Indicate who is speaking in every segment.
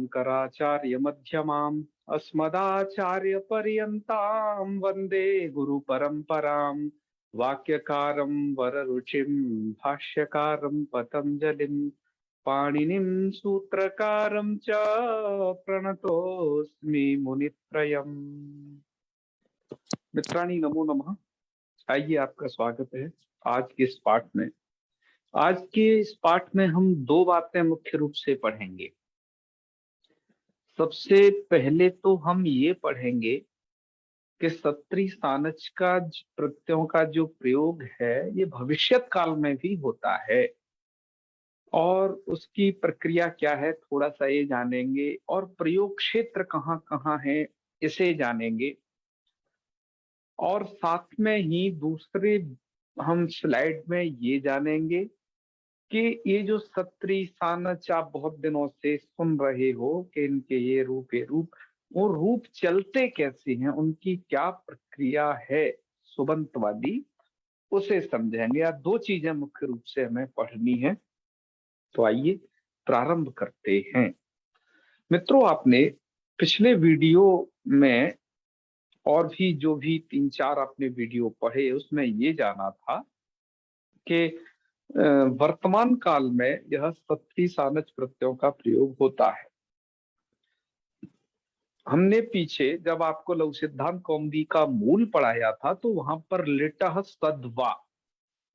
Speaker 1: शंकराचार्य मध्यमाम् अस्मदाचार्य पर्यन्तां वंदे गुरु परंपराम्। वाक्यकारं वररुचिं भाष्यकारं पतंजलिं पाणिनिं सूत्रकारं च प्रणतोऽस्मि मुनित्रयम्। मित्राणि नमो नमः। आइए, आपका स्वागत है आज के इस पाठ में। आज के इस पाठ में हम दो बातें मुख्य रूप से पढ़ेंगे। सबसे पहले तो हम ये पढ़ेंगे कि सत्री सानच का प्रत्ययों का जो प्रयोग है ये भविष्यत काल में भी होता है और उसकी प्रक्रिया क्या है थोड़ा सा ये जानेंगे, और प्रयोग क्षेत्र कहाँ कहाँ है इसे जानेंगे। और साथ में ही दूसरे हम स्लाइड में ये जानेंगे कि ये जो सत्री सानच आप बहुत दिनों से सुन रहे हो कि इनके ये रूप, वो रूप चलते कैसे हैं, उनकी क्या प्रक्रिया है सुबंत वाली, उसे समझेंगे। या दो चीजें मुख्य रूप से हमें पढ़नी है। तो आइए प्रारंभ करते हैं। मित्रों, आपने पिछले वीडियो में और भी जो भी 3-4 आपने वीडियो पढ़े उसमें ये जाना था कि वर्तमान काल में यह सत्री सानच प्रत्ययों का प्रयोग होता है। हमने पीछे जब आपको लघु सिद्धांत कौमुदी का मूल पढ़ाया था तो वहां पर लिटः सद्वा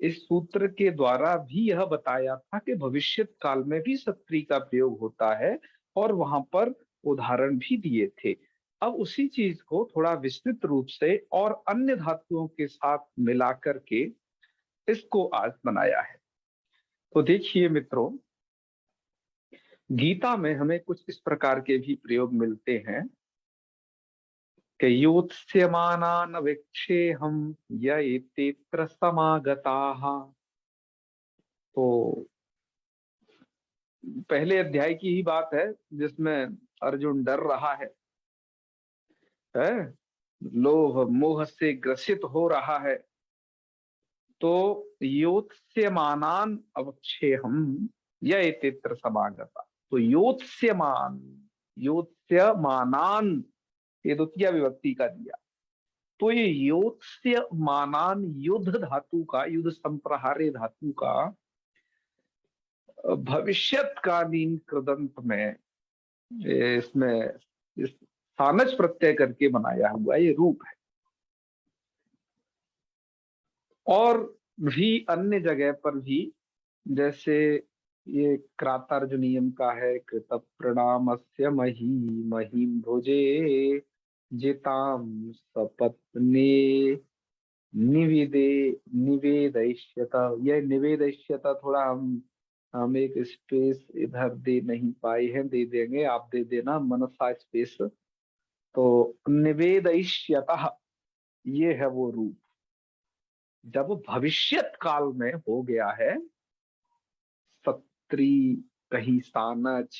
Speaker 1: इस सूत्र के द्वारा भी यह बताया था कि भविष्यत काल में भी सत्री का प्रयोग होता है, और वहां पर उदाहरण भी दिए थे। अब उसी चीज को थोड़ा विस्तृत रूप से और अन्य धातुओं के साथ मिलाकर के इसको आज बनाया है। तो देखिए मित्रों, गीता में हमें कुछ इस प्रकार के भी प्रयोग मिलते हैं कि योत्स्यमानान विक्षेहम यत्र समागताः। तो पहले अध्याय की ही बात है जिसमें अर्जुन डर रहा है, लोभ मोह से ग्रसित हो रहा है। तो योत्स्यमानान अवक्षेहम यत्र समागता। तो योत्स्यमानान ये द्वितीय विभक्ति का दिया। तो ये योत्स्यमानान युद्ध धातु का, युद्ध संप्रहारे धातु का भविष्यत्कालीन कृदंत में इसमें इस सानच प्रत्यय करके बनाया हुआ ये रूप है। और भी अन्य जगह पर भी, जैसे ये क्रातार्जुनीयम का है, कृत प्रणामस्य मही महीम भोजे जिताम सपत्ने निवेदे निवेदयिष्यत। यह निवेदयिष्यत थोड़ा हम एक स्पेस इधर दे नहीं पाए हैं, दे देंगे, आप दे देना मनसा स्पेस। तो निवेदयिष्यतः ये है वो रूप जब भविष्यत काल में हो गया है सत्री कहीं सानच।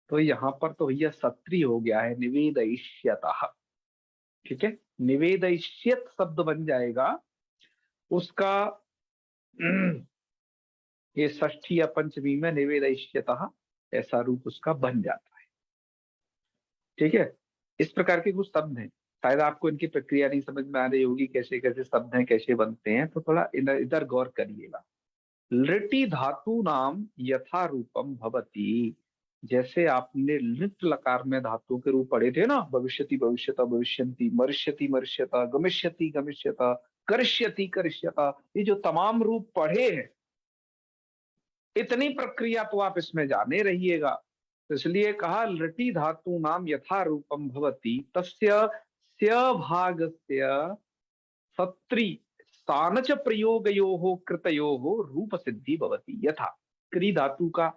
Speaker 1: तो यहाँ पर तो यह सत्री हो गया है निवेदयिष्यतः। ठीक है, निवेदयिष्यत शब्द बन जाएगा उसका ये षष्ठी या पंचमी में निवेदयिष्यतः ऐसा रूप उसका बन जाता है। ठीक है, इस प्रकार के कुछ शब्द हैं। शायद आपको इनकी प्रक्रिया नहीं समझ में आ रही होगी, कैसे कैसे शब्द हैं, कैसे बनते हैं, तो थोड़ा इधर गौर करिएगा। लिटि धातु नाम यथा रूपम भवति। जैसे आपने लिट लकार में धातु के रूप पढ़े थे ना, भविष्यति भविष्यता भविष्यन्ति, मरिष्यति मरिष्यता, गमिष्यति गमिष्यता, करिष्यति करिष्यता, ये जो तमाम रूप पढ़े हैं इतनी प्रक्रिया तो आप इसमें जाने रहिएगा। तो इसलिए कहा लिटि धातु नाम यथा रूपम भवति तस्य स्य भागस्य सत्री सानच प्रयोगयोः कृतयोः रूप सिद्धि भवति। यथा क्री धातु का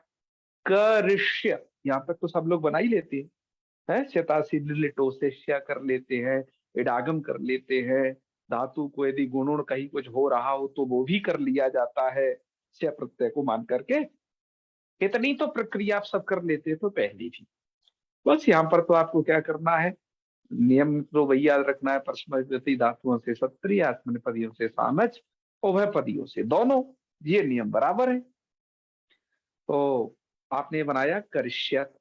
Speaker 1: करिष्य, यहाँ तक तो सब लोग बना ही लेते हैं, शतासी लिटो से ष्य कर लेते हैं, इडागम कर लेते हैं। धातु को यदि गुणुण कहीं कुछ हो रहा हो तो वो भी कर लिया जाता है स्य प्रत्यय को मान करके। इतनी तो प्रक्रिया आप सब कर लेते तो पहले भी। बस यहाँ पर तो आपको क्या करना है, नियम तो वही याद रखना है, परस्मैपदी धातुओं से सत्री, आत्मनेपदियों से सानच, उभयपदियों से दोनों, ये नियम बराबर है। तो आपने बनाया करिष्यत,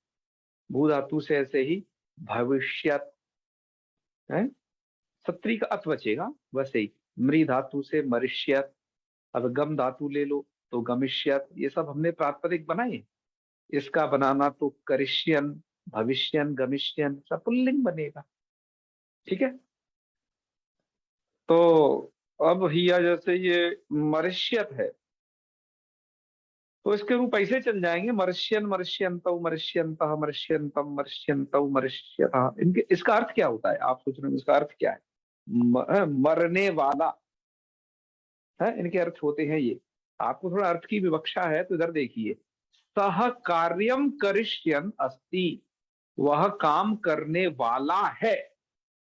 Speaker 1: भू धातु से ऐसे ही भविष्यत है, सत्री का अत बचेगा, वैसे ही मृ धातु से मरिष्यत। अब गम धातु ले लो तो गमिष्यत। ये सब हमने प्रातिपदिक बनाए। इसका बनाना तो करिष्यन, भविष्यन, गमिष्यन, सब पुल्लिंग बनेगा। ठीक है। तो अब हिया जैसे ये मरिष्यत है तो इसके रूप ऐसे चल जाएंगे, मर्ष्यन, मर्ष्यंतौ, मर्ष्यंतः, मर्ष्यंतम, मर्ष्यंतौ, मर्ष्यतः। इनके इसका अर्थ क्या होता है? आप सोच रहे हो इसका अर्थ क्या है? मरने वाला है, इनके अर्थ होते हैं ये। आपको थोड़ा अर्थ की विवक्षा है तो इधर देखिए। सह कार्यम करिष्यन अस्ति, वह काम करने वाला है।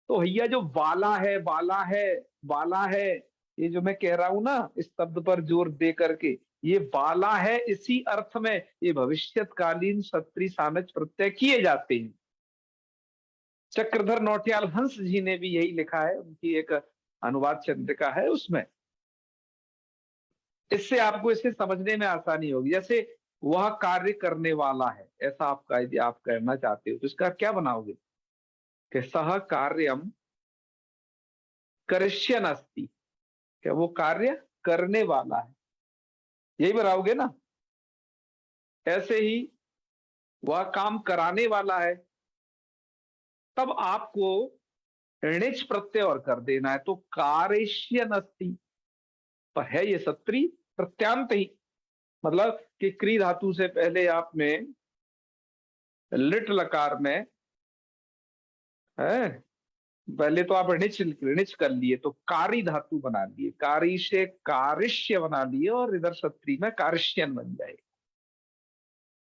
Speaker 1: तो भैया जो वाला है, वाला है, वाला है, ये जो मैं कह रहा हूं ना इस शब्द पर जोर दे करके, ये वाला है, इसी अर्थ में ये भविष्यतकालीन सत्री सानच प्रत्यय किए जाते हैं। चक्रधर नौटियाल हंस जी ने भी यही लिखा है, उनकी एक अनुवाद चंद्रिका है उसमें। इससे आपको इसे समझने में आसानी होगी। जैसे वह कार्य करने वाला है, ऐसा आपका यदि आप कहना चाहते हो तो इसका क्या बनाओगे कि सह कार्यम करिष्यन अस्ति, क्या वो कार्य करने वाला है, यही बनाओगे ना। ऐसे ही वह काम कराने वाला है, तब आपको णिच प्रत्यय और कर देना है, तो कार्यष्यन अस्ति। पर है ये सत्री प्रत्यांत ही, मतलब कि क्री धातु से पहले आपने लिट लकार में है, पहले तो आप ऋणिच ऋणिच कर लिए तो कारी धातु बना लिए, कारी से कारिष्य बना लिए और इधर सत्री में कारिष्यन बन जाएगा।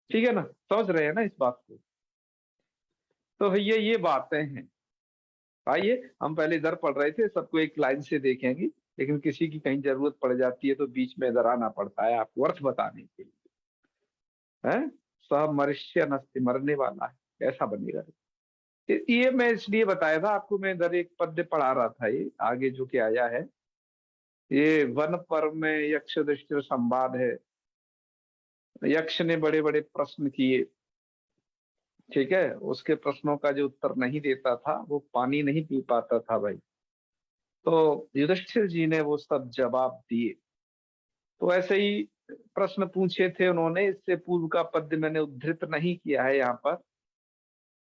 Speaker 1: ठीक है ना, समझ रहे हैं ना इस बात को? तो भैया ये बातें हैं। आइए हम पहले इधर पढ़ रहे थे, सबको एक लाइन से देखेंगे, लेकिन किसी की कहीं जरूरत पड़ जाती है तो बीच में इधर आना पड़ता है आपको अर्थ बताने के लिए। है सब मनुष्य नस्ति, मरने वाला है, ऐसा बनेगा। ये मैं इसलिए बताया था आपको, मैं इधर एक पद्य पढ़ा रहा था, ये आगे जो कि आया है, ये वन पर्व में यक्ष दृष्टि संवाद है। यक्ष ने बड़े बड़े प्रश्न किए, ठीक है, उसके प्रश्नों का जो उत्तर नहीं देता था वो पानी नहीं पी पाता था भाई। तो युधिष्ठिर जी ने वो सब जवाब दिए। तो ऐसे ही प्रश्न पूछे थे उन्होंने, इससे पूर्व का पद्य मैंने उद्धृत नहीं किया है यहाँ पर,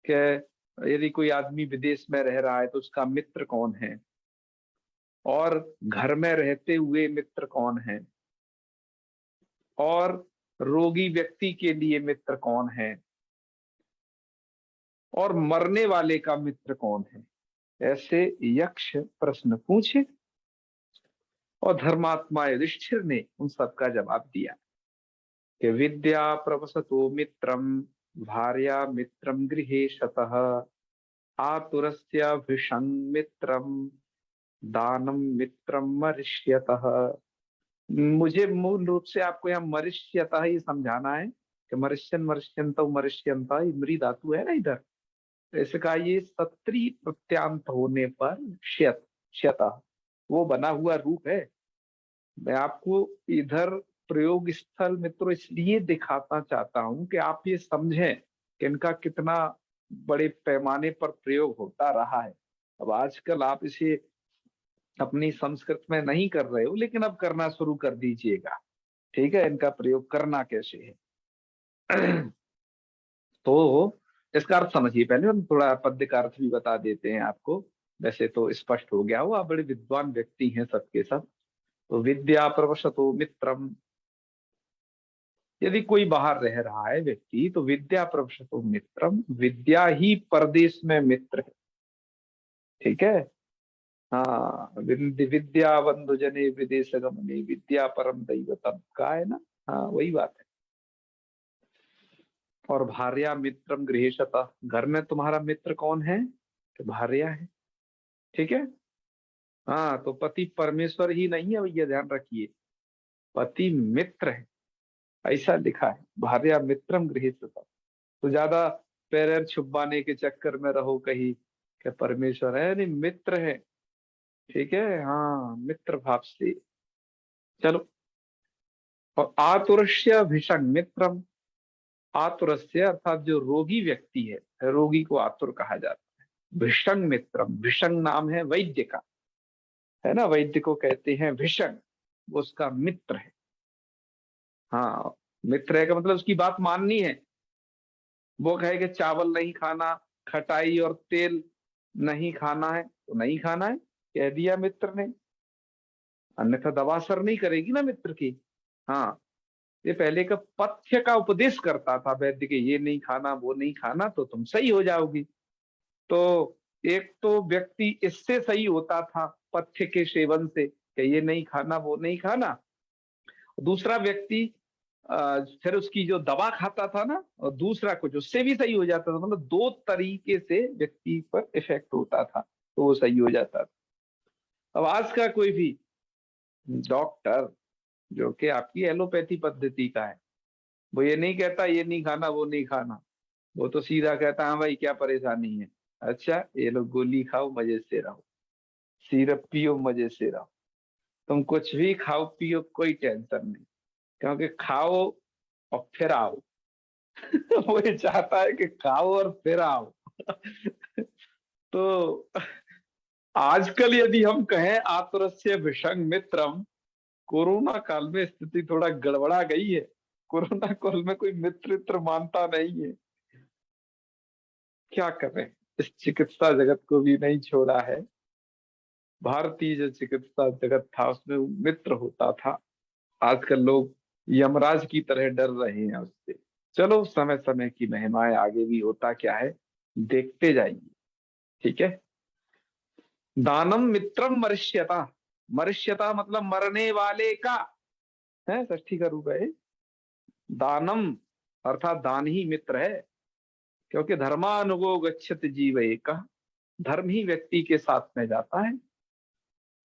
Speaker 1: कि यदि कोई आदमी विदेश में रह रहा है तो उसका मित्र कौन है, और घर में रहते हुए मित्र कौन है, और रोगी व्यक्ति के लिए मित्र कौन है, और मरने वाले का मित्र कौन है। ऐसे यक्ष प्रश्न पूछे और धर्मात्मा युधिष्ठिर ने उन सबका जवाब दिया कि विद्या प्रवसतो मित्रम, भार्या मित्रम गृहे शतः, आतुरस्य भिषं मित्रम, दानम मित्रम मरिष्यतः। मुझे मूल रूप से आपको यहाँ मरिष्यतः ही समझाना है कि मरिष्यन, मरिष्यंत, मरिष्यंता, मृ धातु है ना इधर, तो इसका ये सत्री प्रत्यांत होने पर श्यत, श्यतः वो बना हुआ रूप है। मैं आपको इधर प्रयोग स्थल मित्रों इसलिए दिखाना चाहता हूं कि आप ये समझें कि इनका कितना बड़े पैमाने पर प्रयोग होता रहा है। अब आजकल आप इसे अपनी संस्कृत में नहीं कर रहे हो, लेकिन अब करना शुरू कर दीजिएगा। ठीक है, इनका प्रयोग करना कैसे है। तो इसका अर्थ समझिए, पहले हम थोड़ा पद्य का अर्थ भी बता देते हैं आपको। वैसे तो स्पष्ट हो गया हो, आप बड़े विद्वान व्यक्ति हैं सबके सब। तो विद्या प्रवशतो मित्रम, यदि कोई बाहर रह रहा है व्यक्ति तो विद्या प्रवशतो मित्रम, विद्या ही परदेश में मित्र है। ठीक है। हाँ, विद्या बंधु जने विदेश गमने, विद्या परम दैवतम का है ना। हाँ वही बात है। और भार्या मित्रम गृहेशतः, घर में तुम्हारा मित्र कौन है? तो भार्या है। ठीक है। हाँ, तो पति परमेश्वर ही नहीं है भैया, ध्यान रखिए, पति मित्र है, ऐसा लिखा है, भार्या मित्रम गृहेशतः। तो ज्यादा पैर छुपाने के चक्कर में रहो कहीं क्या परमेश्वर है, नहीं मित्र है। ठीक है, हाँ मित्र भाव से। चलो, और आतुरस्य भीषण मित्रम, आतुरस्य अर्थात जो रोगी व्यक्ति है, रोगी को आतुर कहा जाता है। भिषंग मित्रम, भिषंग नाम है वैद्य का, है ना, वैद्य को कहते हैं भिषंग, वो उसका मित्र है। हाँ, मित्र है का मतलब उसकी बात माननी है। वो कहे कि चावल नहीं खाना, खटाई और तेल नहीं खाना है तो नहीं खाना है, कह दिया मित्र ने, अन्यथा दवा असर नहीं करेगी ना मित्र की। हाँ, ये पहले का पथ्य का उपदेश करता था वैद्य के, ये नहीं खाना वो नहीं खाना तो तुम सही हो जाओगी। तो एक तो व्यक्ति इससे सही होता था पथ्य के सेवन से कि ये नहीं खाना वो नहीं खाना, दूसरा व्यक्ति फिर उसकी जो दवा खाता था ना, और दूसरा कुछ उससे भी सही हो जाता था, मतलब दो तरीके से व्यक्ति पर इफेक्ट होता था तो वो सही हो जाता था। अब आज का कोई भी डॉक्टर जो कि आपकी एलोपैथी पद्धति का है, वो ये नहीं कहता ये नहीं खाना वो नहीं खाना, वो तो सीधा कहता हाँ भाई क्या परेशानी है, अच्छा ये लो गोली खाओ मजे से रहो, सिरप पियो मजे से रहो, तुम कुछ भी खाओ पियो कोई टेंशन नहीं, क्योंकि खाओ और फिर आओ। वो ये चाहता है कि खाओ और फिर आओ। तो आजकल यदि हम कहें आतुरस्य विषंग मित्रम, कोरोना काल में स्थिति थोड़ा गड़बड़ा गई है। कोरोना काल में कोई मित्र मानता नहीं है, क्या करें, इस चिकित्सा जगत को भी नहीं छोड़ा है। भारतीय जो चिकित्सा जगत था उसमें मित्र होता था, आजकल लोग यमराज की तरह डर रहे हैं उससे। चलो समय समय की महिमाएं, आगे भी होता क्या है देखते जाइए, ठीक है। दानम मित्रम मर्ष्यता, मर्ष्यता मतलब मरने वाले का, है षष्ठी का रूप है। दानम अर्थात दान ही मित्र है, क्योंकि धर्मानुगो गच्छत जीव एक, धर्म ही व्यक्ति के साथ में जाता है।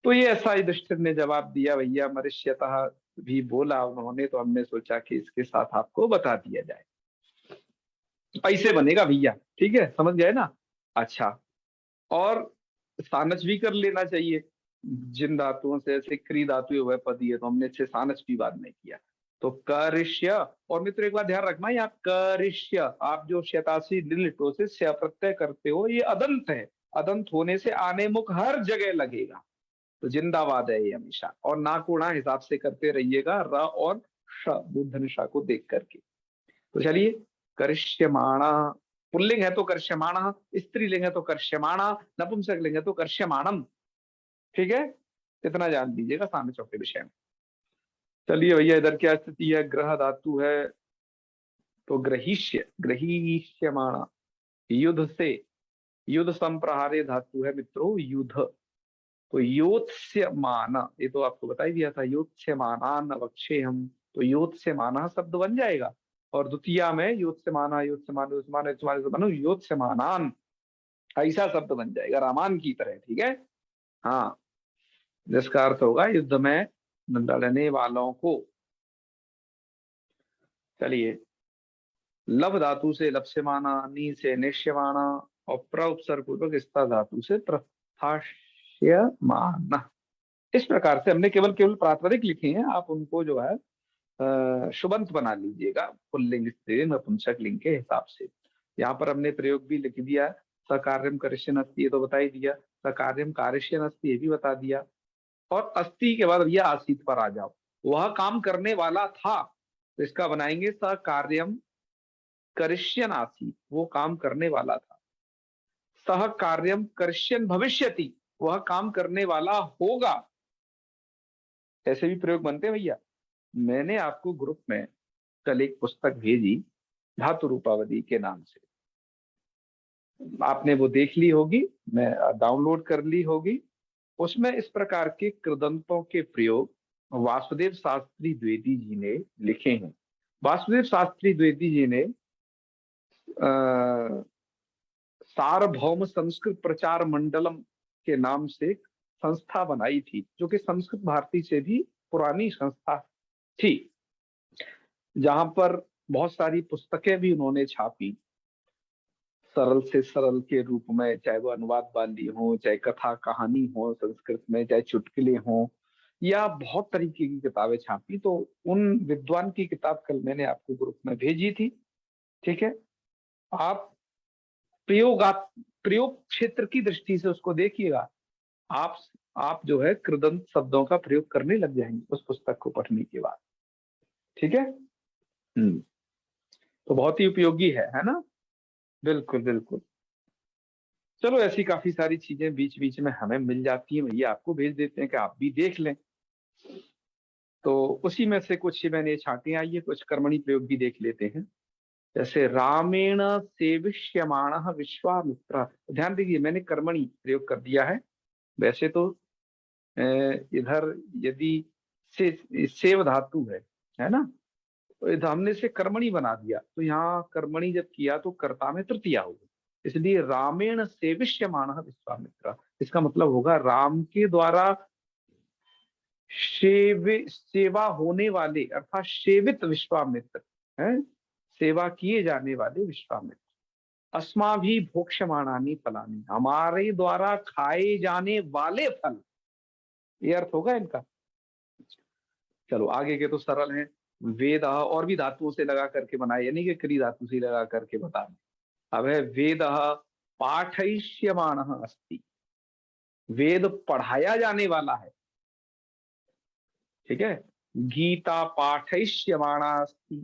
Speaker 1: तो ये ऐसा युधिष्ठिर ने जवाब दिया, भैया मर्ष्यता भी बोला उन्होंने, तो हमने सोचा कि इसके साथ आपको बता दिया जाए, ऐसे बनेगा भैया, ठीक है, समझ गए ना। अच्छा, और सानच भी कर लेना चाहिए, जिन धातुओं से, ऐसे क्री धातु वह पदी है तो हमने इससे सानच भी बाद में किया। तो करिष्य, और मित्र एक बार ध्यान रखना, यहाँ करिष्य आप जो शतासी लिटो से स्य प्रत्यय करते हो ये अदंत है, अदंत होने से आने मुख हर जगह लगेगा, तो जिंदाबाद है ये हमेशा, और ना कोणा हिसाब से करते रहिएगा, र और श बुद्धन श को देख करके। तो चलिए, करिष्यमाणा पुल्लिंग है तो कर्ष्यमाण, स्त्रीलिंग है तो कर्ष्यमाणा, नपुंसकलिंग है तो कर्ष्यमाणम, ठीक है, इतना जान दीजिएगा सामने चौके विषय में। चलिए भैया, इधर क्या स्थिति है, ग्रह धातु है तो ग्रहीष्य, ग्रहीष्यमाणा, युद्ध से, युद्ध संप्रहारे धातु है मित्रों युद्ध, तो योत्स्यमान, ये तो आपको बता ही दिया था, योत्स्यमानान अवक्षे हम, तो योत्स्यमाना शब्द बन जाएगा, और द्वितीया में योत्स्यमाना योत्स्यमान योत्स्यमान योत्स्यमान योत्स्यमानान, ऐसा शब्द बन जाएगा रामान की तरह, ठीक है। हाँ, जिसका अर्थ होगा युद्ध में लड़ने वालों को। चलिए, लब धातु से लप्स्यमाना, नी से निश्यमाना, और प्र उपसर्ग पूर्वक स्था धातु से प्रस्थाष्यमाना। इस प्रकार से हमने केवल केवल प्रातिपदिक लिखे हैं, आप उनको जो है शुबंत बना लीजिएगा पुल्लिंग स्त्रीलिंग नपुंसक लिंग के हिसाब से। यहाँ पर हमने प्रयोग भी लिख दिया, सकार्यम करिष्यन अस्ति ये तो बता ही दिया, सकार्यम कार्यष्यन अस्ति ये भी बता दिया, और अस्ति के बाद भैया आसीत पर आ जाओ, वह काम करने वाला था, तो इसका बनाएंगे सकार्यम करिष्यन आसीत, वो काम करने वाला था। सह कार्यम करिष्यन भविष्यति, वह काम करने वाला होगा, ऐसे भी प्रयोग बनते हैं भैया। मैंने आपको ग्रुप में कल एक पुस्तक भेजी धातु रूपावली के नाम से, आपने वो देख ली होगी, मैं डाउनलोड कर ली होगी। उसमें इस प्रकार के कृदंतों के प्रयोग वासुदेव शास्त्री द्विवेदी जी ने लिखे हैं। वासुदेव शास्त्री द्विवेदी जी ने सार्वभौम संस्कृत प्रचार मंडलम के नाम से एक संस्था बनाई थी, जो कि संस्कृत भारती से भी पुरानी संस्था थी, जहां पर बहुत सारी पुस्तकें भी उन्होंने छापी, सरल से सरल के रूप में, चाहे वो अनुवाद वाली हो, चाहे कथा कहानी हो संस्कृत में, चाहे चुटकुले हो, या बहुत तरीके की किताबें छापी। तो उन विद्वान की किताब कल मैंने आपको ग्रुप में भेजी थी, ठीक है, आप प्रयोग क्षेत्र की दृष्टि से उसको देखिएगा। आप आप जो है कृदंत शब्दों का प्रयोग करने लग जाएंगे उस पुस्तक को पढ़ने के बाद। ठीक है। तो बहुत ही उपयोगी है ना। बिल्कुल बिल्कुल। चलो, ऐसी काफी सारी चीजें बीच बीच में हमें मिल जाती हैं, भैया आपको भेज देते हैं कि आप भी देख लें। तो उसी में से कुछ मैंने छांटे, आइए कुछ कर्मणि प्रयोग भी देख लेते हैं। जैसे रामेण सेविष्यमाणः विश्वामित्र, ध्यान दीजिए मैंने कर्मणि प्रयोग कर दिया है। वैसे तो इधर यदि सेव धातु है ना, तो इधर हमने से कर्मणि बना दिया, तो यहाँ कर्मणि जब किया तो कर्ता में तृतीया होगी, इसलिए रामेण सेविष्यमाणः विश्वामित्र, इसका मतलब होगा राम के द्वारा सेवा होने वाले अर्थात सेवित विश्वामित्र है, सेवा किए जाने वाले विश्वामित्र। अस्माभि भोक्ष्यमाणानि फलानि, हमारे द्वारा खाए जाने वाले फल, ये अर्थ होगा इनका। चलो आगे के तो सरल हैं। वेद और भी धातुओं से लगा करके बनाए, यानी कि क्री धातु से लगा करके बता दें। अब है वेद पाठयिष्यमाणः अस्ति, वेद पढ़ाया जाने वाला है। ठीक है। गीता पाठयिष्यमाणा अस्ति,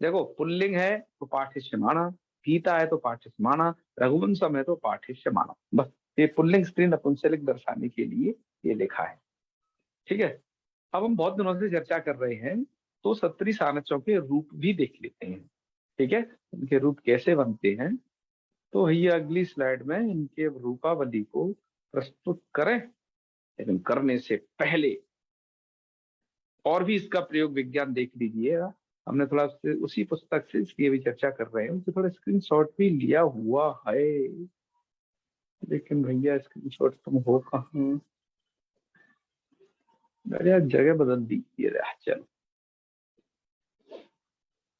Speaker 1: देखो पुल्लिंग है तो पाठ्यमाणा, गीता है तो पाठ्यमाणा, रघुवंशम है तो पाठ्यमाणा, बस ये पुल्लिंग स्त्रीलिंग नपुंसकलिंग दर्शाने के लिए ये लिखा है। ठीक है। अब हम बहुत दिनों से चर्चा कर रहे हैं, तो सत्तरी सानचों के रूप भी देख लेते हैं। ठीक है, इनके रूप कैसे बनते हैं, तो ये अगली स्लाइड में इनके रूपावली को प्रस्तुत करें। लेकिन करने से पहले और भी इसका प्रयोग विज्ञान देख लीजिएगा। हमने थोड़ा उसी पुस्तक से इसकी भी चर्चा कर रहे हैं, उससे थोड़ा स्क्रीनशॉट भी लिया हुआ है, लेकिन भैया स्क्रीनशॉट तुम हो कहाँ, अरे यार जगह बदल दी ये रहा। चलो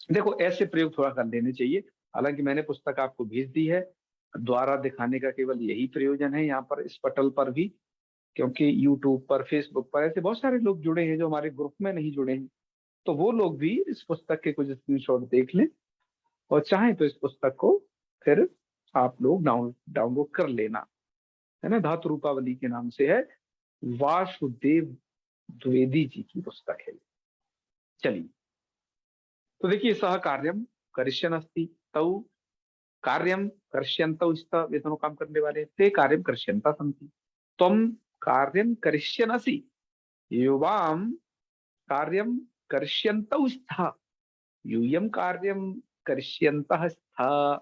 Speaker 1: देखो, ऐसे प्रयोग थोड़ा कर लेने चाहिए। हालांकि मैंने पुस्तक आपको भेज दी है, द्वारा दिखाने का केवल यही प्रयोजन है यहाँ पर इस पटल पर भी, क्योंकि यूट्यूब पर फेसबुक पर ऐसे बहुत सारे लोग जुड़े हैं जो हमारे ग्रुप में नहीं जुड़े हैं, तो वो लोग भी इस पुस्तक के कुछ स्क्रीनशॉट देख लें, और चाहें तो इस पुस्तक को फिर आप लोग डाउनलोड कर लेना, है ना। धातु रूपावली के नाम से है, वासुदेव द्विवेदी जी की पुस्तक है। चलिए, तो देखिए, सह कार्यम करिष्यन अस्ति, तौ कार्यम करिष्यन्तौ, इसका वे दोनों काम करने वाले, ते कार्यम करिष्यन्ता सन्ति, त्वं कार्यम करिष्यनसि, युवाम कार्यम करिष्यन्तौ स्तः, यूयं कार्यम करिष्यन्तः स्तः,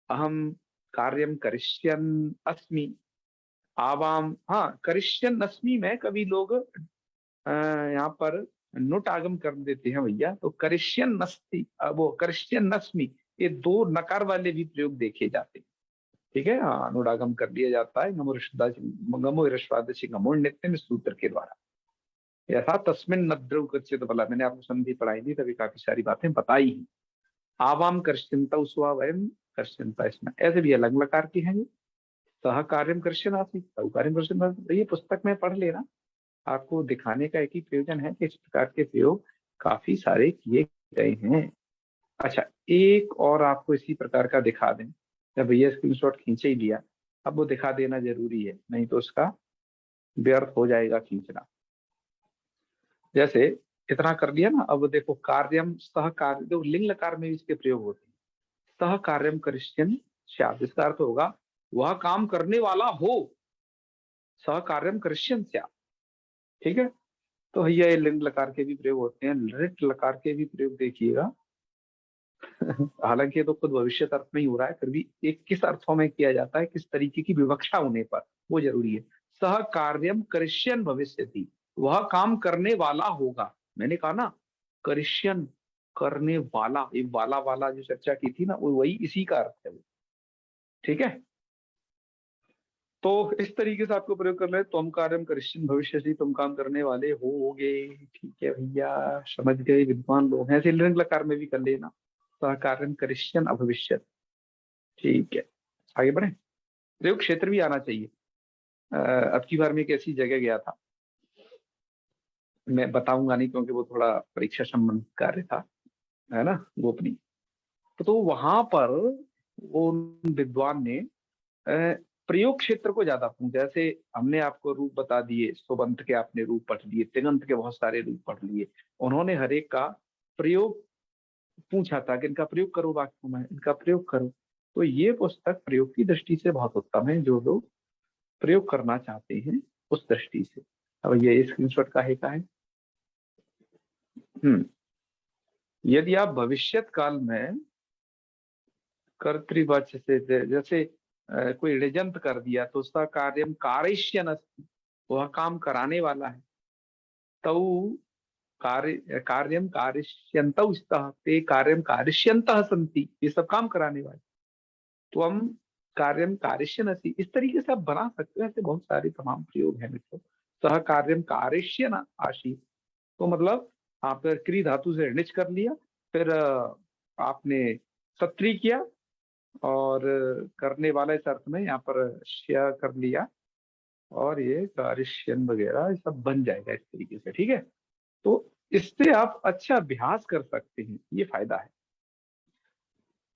Speaker 1: अहम कार्यम करिष्यन् अस्मि, आवाम। हाँ, करिष्यन अस्मि में कभी लोग यहाँ पर नुट आगम कर देते हैं भैया, तो करिष्यन नस्ति, वो करिष्यन नस्मि, ये दो नकार वाले भी प्रयोग देखे जाते हैं। ठीक है, हाँ, अनुडागम कर दिया जाता है गमो ऋष्वादशी गमो नित्य में सूत्र के द्वारा, यथा तस्मिन नद्रव कच्चित बला, मैंने आपको संधि पढ़ाई थी तभी काफी सारी बातें बताई ही। आवाम कर्ष्यंता उसवा वयम कर्ष्यंता, इसमें ऐसे भी अलग लकार के हैं। सह कार्यम कृष्यनासी, सह कार्यम कृष्यनासी, तो ये पुस्तक में पढ़ लेना। आपको दिखाने का एक ही प्रयोजन है कि इस प्रकार के प्रयोग काफी सारे किए गए हैं। अच्छा, एक और आपको इसी प्रकार का दिखा दें, जब भैया स्क्रीनशॉट खींचे ही लिया, अब वो दिखा देना जरूरी है, नहीं तो उसका व्यर्थ हो जाएगा खींचना। जैसे इतना कर लिया ना, अब देखो कार्यम सह कार्य, जो लिंग लकार में भी इसके प्रयोग होते हैं। सह कार्यम करिष्यन स्यात्, इसका अर्थ होगा वह काम करने वाला हो, सह कार्यम करिष्यन स्यात्। ठीक है, तो भैया ये लिंग लकार के भी प्रयोग होते हैं, लिट लकार के भी प्रयोग देखिएगा। हालांकि ये तो खुद भविष्य अर्थ में ही हो रहा है, फिर भी एक किस अर्थों में किया जाता है, किस तरीके की विवक्षा होने पर, वो जरूरी है। सह कार्यम करिष्यन भविष्यति, वह काम करने वाला होगा। मैंने कहा ना, करिष्यन करने वाला, ये वाला वाला जो चर्चा की थी ना, वो वही इसी का अर्थ है वो। ठीक है, तो इस तरीके से आपको प्रयोग करना है, तुम कार्यम करिष्यन भविष्यति, तुम काम करने वाले होगे। ठीक है भैया, समझ गए, विद्वान लोग हैं। ऐसे लिंग लकार में भी कर लेना, सह कार्यम करिष्यन अभविष्यत। ठीक है, आगे बढ़े। प्रयोग क्षेत्र भी आना चाहिए। अब की बार में एक ऐसी जगह गया था, मैं बताऊंगा नहीं क्योंकि वो थोड़ा परीक्षा संबंधित कार्य था, है ना, गोपनीय। तो वहां पर वो विद्वान ने प्रयोग क्षेत्र को ज्यादा पूछा। जैसे हमने आपको रूप बता दिए, सुबंत के आपने रूप पढ़ लिए, तिङंत के बहुत सारे रूप पढ़ लिए, उन्होंने हर एक का प्रयोग पूछा था कि इनका प्रयोग करो वाक्यों में, इनका प्रयोग करो। तो ये पुस्तक प्रयोग की दृष्टि से बहुत उत्तम है, जो लोग प्रयोग करना चाहते हैं उस दृष्टि से। अब ये स्क्रीनशॉट काहे का है? यदि आप भविष्यत काल में कर्तृवाच्य से जैसे कोई ऋजंत कर दिया तो उसका कार्यम कारिष्यन अस्ति, वह काम कराने वाला है। तौ कार्यम कारिष्यन्तौ स्तः, ते कार्यम कारिष्यन्तः सन्ति, ये सब काम कराने वाले। तो हम कार्यम कारिष्यन अस्ति, इस तरीके से आप बना सकते हो। ऐसे बहुत सारे तमाम प्रयोग हैं मित्रों। सह कार्यम कारिष्यन आसीत्, तो मतलब आप क्री धातु से ऋणिच कर लिया, फिर आपने सत्री किया, और करने वाला इस अर्थ में यहाँ पर श्य कर लिया, और ये कारिष्यन वगैरह ये सब बन जाएगा इस तरीके से। ठीक है, तो इससे आप अच्छा अभ्यास कर सकते हैं, ये फायदा है।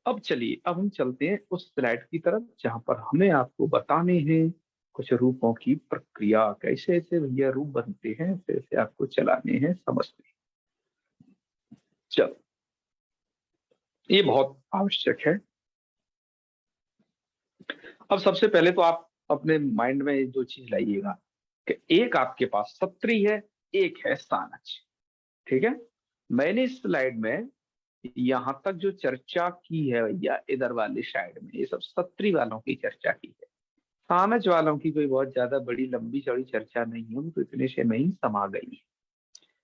Speaker 1: अब चलिए, अब हम चलते हैं उस स्लाइड की तरफ जहां पर हमें आपको बताने हैं कुछ रूपों की प्रक्रिया, कैसे ऐसे भैया रूप बनते हैं, कैसे आपको चलाने हैं, समझते हैं। चलो, ये बहुत आवश्यक है। अब सबसे पहले तो आप अपने माइंड में दो चीज लाइएगा कि एक आपके पास सत्री है, एक है सानच। ठीक है, मैंने इस स्लाइड में यहां तक जो चर्चा की है भैया, इधर वाले साइड में ये सब सत्री वालों की चर्चा की है। सानच वालों की कोई बहुत ज्यादा बड़ी लंबी चौड़ी चर्चा नहीं है, तो इतने से में ही समा गई है।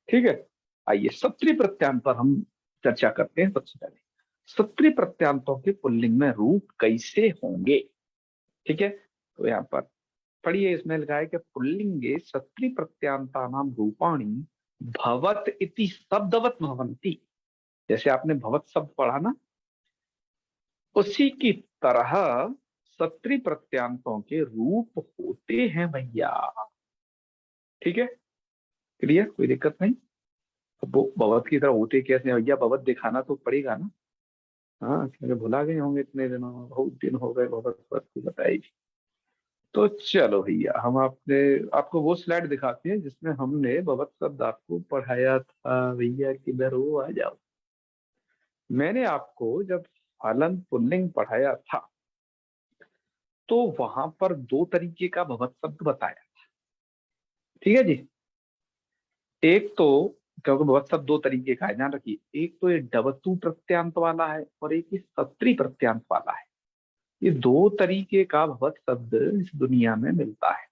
Speaker 1: ठीक है, आइए सत्री प्रत्यांत पर हम चर्चा करते हैं। सबसे पहले सत्री प्रत्यांतों के पुल्लिंग में रूप कैसे होंगे। ठीक है, तो यहाँ पर पढ़िए, इसमें लिखा है कि पुल्लिंगे सत्री प्रत्यांतानां रूपाणि भवत इति शब्दवत भवन्ति। जैसे आपने भवत शब्द पढ़ा ना, उसी की तरह सत्री प्रत्यांतों के रूप होते हैं भैया। ठीक है, क्लियर, कोई दिक्कत नहीं। अब वो भवत की तरह होते कैसे हैं भैया, भवत दिखाना तो पड़ेगा ना। हाँ, क्योंकि भुला गए होंगे, इतने दिनों में बहुत दिन हो गए भगवत पद की बताई। तो चलो भैया, हम आपको वो स्लाइड दिखाते हैं जिसमें हमने भगवत शब्द आपको पढ़ाया था भैया। किधर हो, आ जाओ। मैंने आपको जब फलन पुल्लिंग पढ़ाया था तो वहां पर दो तरीके का भगवत शब्द बताया। ठीक है जी, एक तो, क्योंकि भगवत शब्द दो तरीके का है, ध्यान रखिए, एक तो ये डवतु प्रत्यांत वाला है और एक ही सत्री प्रत्यांत वाला है। ये दो तरीके का भगवत शब्द इस दुनिया में मिलता है।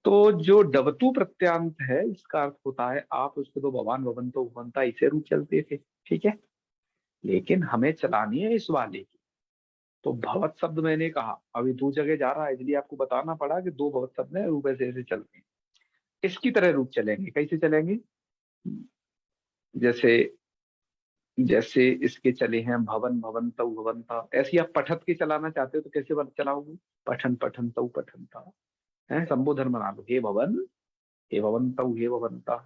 Speaker 1: तो जो डवतु प्रत्यांत है, इसका अर्थ होता है आप उसके तो भगवान भवंतो भवंता ऐसे रूप चलते थे। ठीक है, लेकिन हमें चलानी है इस वाले की। तो भवत शब्द मैंने कहा अभी दो जगह जा रहा है, इसलिए आपको बताना पड़ा कि दो भवत शब्द है, रूप ऐसे ऐसे चलते हैं। इसकी तरह रूप चलेंगे, कैसे चलेंगे? जैसे जैसे इसके चले हैं भवन भवंतौ भवंता, ऐसे ही आप पठत के चलाना चाहते हो तो कैसे चलाओगे? पठन पठनतौ पठनता है, संबोधन बना लो, हे भवन, हे भवंतौ, हे भवंता।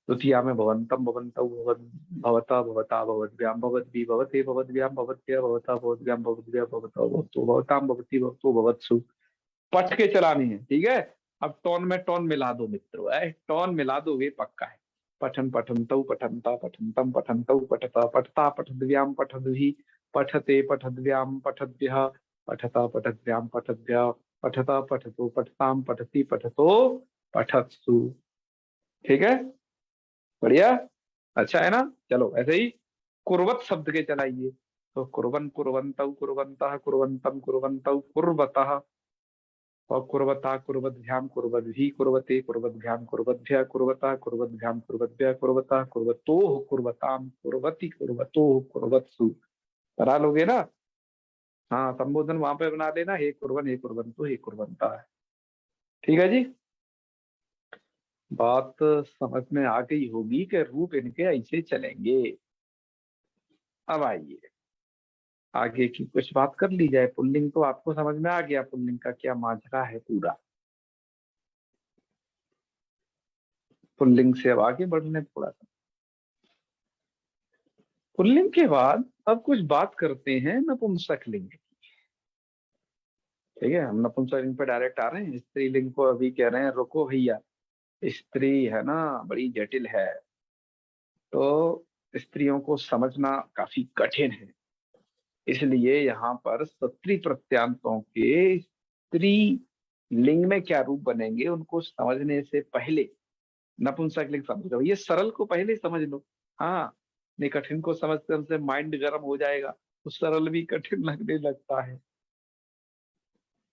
Speaker 1: द्वितीया में भवंतम भवंतौ भवन, भवता भवता भवद्भ्याम भवद्भि भवते भवद्भ्याम भवत्या भवता भवद्भ्याम भवद्भ्या भवता भवतो भवताम भवति भवतो भवत्सु। पठ के चलानी है। ठीक है, अब टोन में टोन मिला दो मित्रों, टोन मिला दो, वे पक्का है। पठन पठनतौ पठनता पठनतम पठनतौ पठता पठता पठद्भ्याम पठद्भि पठते पठद्भ्याम पठद्भ्यः पठता पठद्भ्याम पठद्भ्यः पठता पठतो पठताम पठति पठतो पठत्सु। ठीक है, बढ़िया, अच्छा है ना। चलो ऐसे ही कुर्वत शब्द के चलाइए। तो कुर्वन् कुर्वन्तौ कुर्वन्तः कुर्वन्तम कुर्वन्तौ कुर्वतः, और कुर्वता कुर्वद्भ्याम कुर्वद्भि कुर्वते कुर्वद्भ्याम कुर्वद्भ्यः कुर्वता कुर्वद्भ्याम कुर्वद्भ्यः कुर्वता कुर्वतोः कुर्वताम कुर्वति कुर्वतोः कुर्वत्सु। बना लोगे ना? हाँ, संबोधन वहां पे बना लेना, हे कुर्वन, हे कुर्वन्तु, हे कुर्वन्ता। ठीक है जी, बात समझ में आ गई होगी कि रूप इनके ऐसे चलेंगे। अब आइए आगे की कुछ बात कर ली जाए। पुल्लिंग तो आपको समझ में आ गया, पुल्लिंग का क्या माजरा है पूरा। पुल्लिंग से अब आगे बढ़ने थोड़ा सा। पुल्लिंग के बाद अब कुछ बात करते हैं नपुंसकलिंग। ठीक है, हम नपुंसकलिंग पे डायरेक्ट आ रहे हैं। स्त्रीलिंग को अभी कह रहे हैं रुको भैया, स्त्री है ना बड़ी जटिल है, तो स्त्रियों को समझना काफी कठिन है। इसलिए यहाँ पर सत्री प्रत्यांतों के स्त्री लिंग में क्या रूप बनेंगे उनको समझने से पहले नपुंसकलिंग समझ लो। ये सरल को पहले समझ लो। हाँ, नहीं कठिन को समझते से माइंड गर्म हो जाएगा, तो सरल भी कठिन लगने लगता है।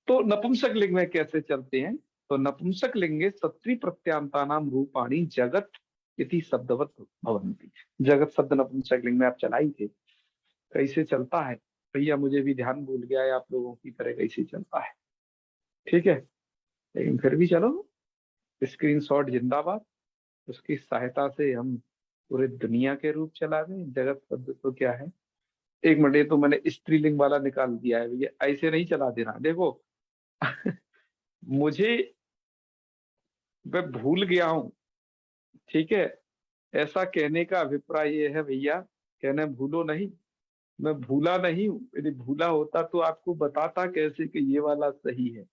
Speaker 1: तो नपुंसक लिंग में कैसे चलते हैं, तो नपुंसक लिंगे सत्री प्रत्यांता नाम रूपाणी जगत इति शब्दवत भवंती। जगत शब्द नपुंसक लिंग में आप चलाई थे, कैसे चलता है भैया, मुझे भी ध्यान भूल गया है आप लोगों की तरह कैसे चलता है। ठीक है, लेकिन फिर भी चलो, स्क्रीनशॉट जिंदाबाद। उसकी सहायता से हम पूरे दुनिया के रूप चला दें। जगत शब्द तो क्या है, एक मिनट, ये तो मैंने स्त्रीलिंग वाला निकाल दिया है भैया, ऐसे नहीं चला देना। देखो मुझे, मैं भूल गया हूं। ठीक है, ऐसा कहने का अभिप्राय ये है भैया, कहने भूलो नहीं, मैं भूला नहीं हूं। यदि भूला होता तो आपको बताता कैसे कि ये वाला सही है।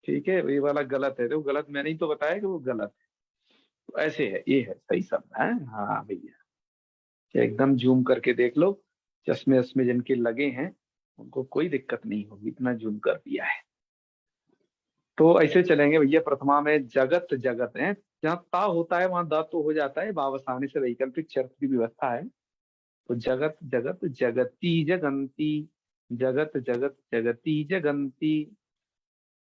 Speaker 1: ठीक है, ये वाला गलत है, तो गलत मैंने ही तो बताया कि वो गलत है। तो ऐसे है, ये है सही शब्द है। हाँ भैया, एकदम जूम करके देख लो, चश्मे वश्मे जिनके लगे हैं उनको कोई दिक्कत नहीं होगी, इतना जूम कर दिया है। तो ऐसे चलेंगे भैया। प्रथमा में जगत, जगत है, जहाँ ता होता है वहां द तो हो जाता है, वावसाने से वैकल्पिक शर्त की व्यवस्था है। तो जगत जगत जगती जगंती, जगत जगत जगती जगंती,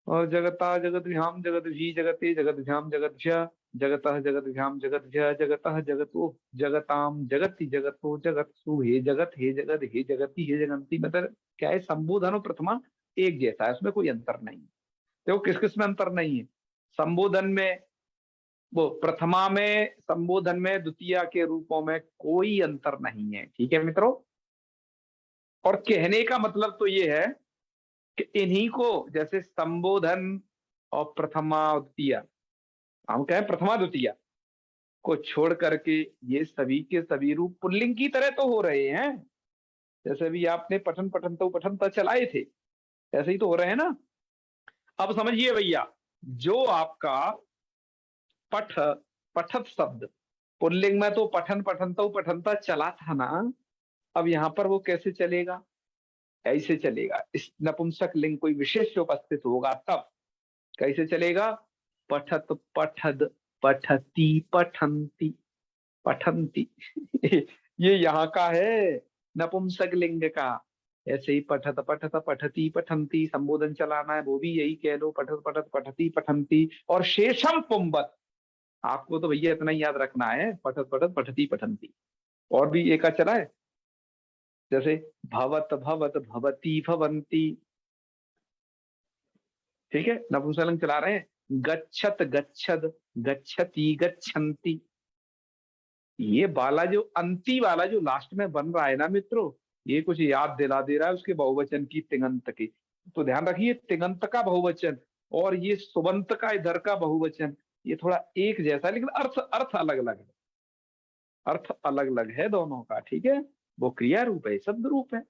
Speaker 1: और जगता जगत भ्याम जगत भी जगते जगत भ्याम जगत भ्य, जगतः जगत भ्याम जगत भ्य, जगतः जगतो जगताम जगति जगतो जगत्सु, हे जगत हे जगती हे जगंती। मतलब क्या है, संबोधन और प्रथमा एक जैसा है, उसमें कोई अंतर नहीं। देखो किस किस में अंतर नहीं है, संबोधन में, वो प्रथमा में, संबोधन में, द्वितीय के रूपों में कोई अंतर नहीं है। ठीक है मित्रों, और कहने का मतलब तो ये है कि इन्हीं को, जैसे संबोधन और प्रथमा और द्वितीय, हम कहें प्रथमा द्वितीय को छोड़ करके ये सभी के सभी रूप पुल्लिंग की तरह तो हो रहे हैं। जैसे भी आपने पठन पठन तो चलाए थे, ऐसे ही तो हो रहे हैं ना। अब समझिए भैया, जो आपका पठ, पठत शब्द पुल्लिंग में तो पठनता चला था ना, अब यहाँ पर वो कैसे चलेगा, ऐसे चलेगा। इस नपुंसक लिंग कोई विशेष उपस्थित होगा तब कैसे चलेगा, पठत पठद पठती पठंती पठंती ये यहाँ का है नपुंसक लिंग का। ऐसे ही पठत पठत पठती पठंती संबोधन चलाना है, वो भी यही कह लो, पठत पठत पठती पठंती। और शेषम पुंबत, आपको तो भैया इतना ही याद रखना है, पठत पठत पठती पठंती। और भी एक चला है, जैसे भवत भवत भवती भवंती। ठीक है, नपुंसकलिंग चला रहे हैं, गच्छत गच्छद गच्छति गच्छन्ति। ये वाला जो अंति वाला जो लास्ट में बन रहा है ना मित्रों, ये कुछ याद दिला दे रहा है उसके बहुवचन की, तिङंत की। तो ध्यान रखिए, तिङंत का बहुवचन और ये सुबंत का इधर का बहुवचन, ये थोड़ा एक जैसा है, लेकिन अर्थ अर्थ अलग अलग है। अर्थ अलग अलग है दोनों का। ठीक है, वो क्रिया रूप है, शब्द रूप है।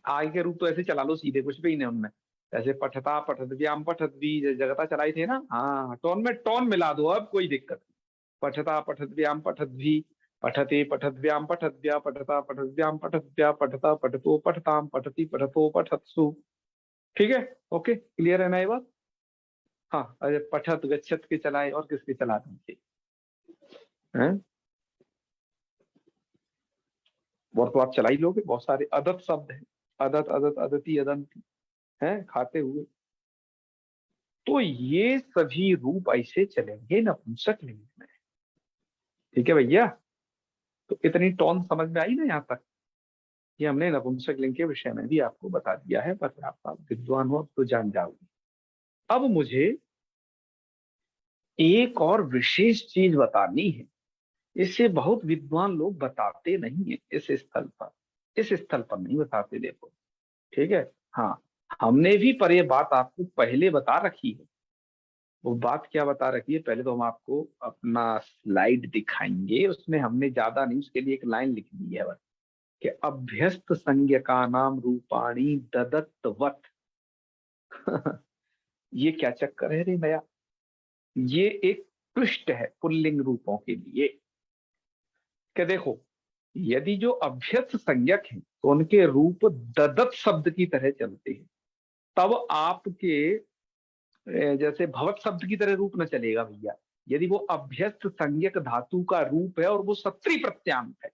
Speaker 1: आगे के रूप तो ऐसे चला लो सीधे, कुछ भी नहीं उनमें। ऐसे पठता पठद्भ्याम पठद्भी, जगता चलाई थे ना, हाँ टोन में टोन मिला दो, अब कोई दिक्कत नहीं। पठता पठद्भ्याम पठद्भी, पठते पठद्भ्याम पठद्भ्या, पठता पठद्भ्याम पठद्भ्या, पठता पठतो पठताम, पठती पठतो पठत्सु। ठीक है, ओके, क्लियर है ना ये बात। हाँ, अरे पठत गच्छत के चलाए और किसके चला देंगे हैं, और तो आप चला ही लोगे, बहुत सारे अदत शब्द है, अदत अदत अदती अदंती है, खाते हुए। तो ये सभी रूप ऐसे चलेंगे नपुंसक लिंग में। ठीक है भैया, तो इतनी टोन समझ में आई ना यहाँ तक, ये हमने नपुंसक लिंग के विषय में भी आपको बता दिया है, बस आप विद्वान हो तो जान जाओगे। अब मुझे एक और विशेष चीज बतानी है, इसे बहुत विद्वान लोग बताते नहीं है इस स्थल पर, इस स्थल पर नहीं बताते, देखो। ठीक है, हाँ, हमने भी पर ये बात आपको पहले बता रखी है, वो बात क्या बता रखी है, पहले तो हम आपको अपना स्लाइड दिखाएंगे, उसमें हमने ज्यादा नहीं, उसके लिए एक लाइन लिख दी है बस कि अभ्यस्त संज्ञ का नाम रूपाणी ददत्तवत। ये क्या चक्कर है रे नया, ये एक पृष्ठ है पुल्लिंग रूपों के लिए। कि देखो, यदि जो अभ्यस्त संज्ञक हैं तो उनके रूप ददत शब्द की तरह चलते हैं, तब आपके जैसे भवत शब्द की तरह रूप न चलेगा भैया। यदि वो अभ्यस्त संज्ञक धातु का रूप है और वो सत्री प्रत्यांत है,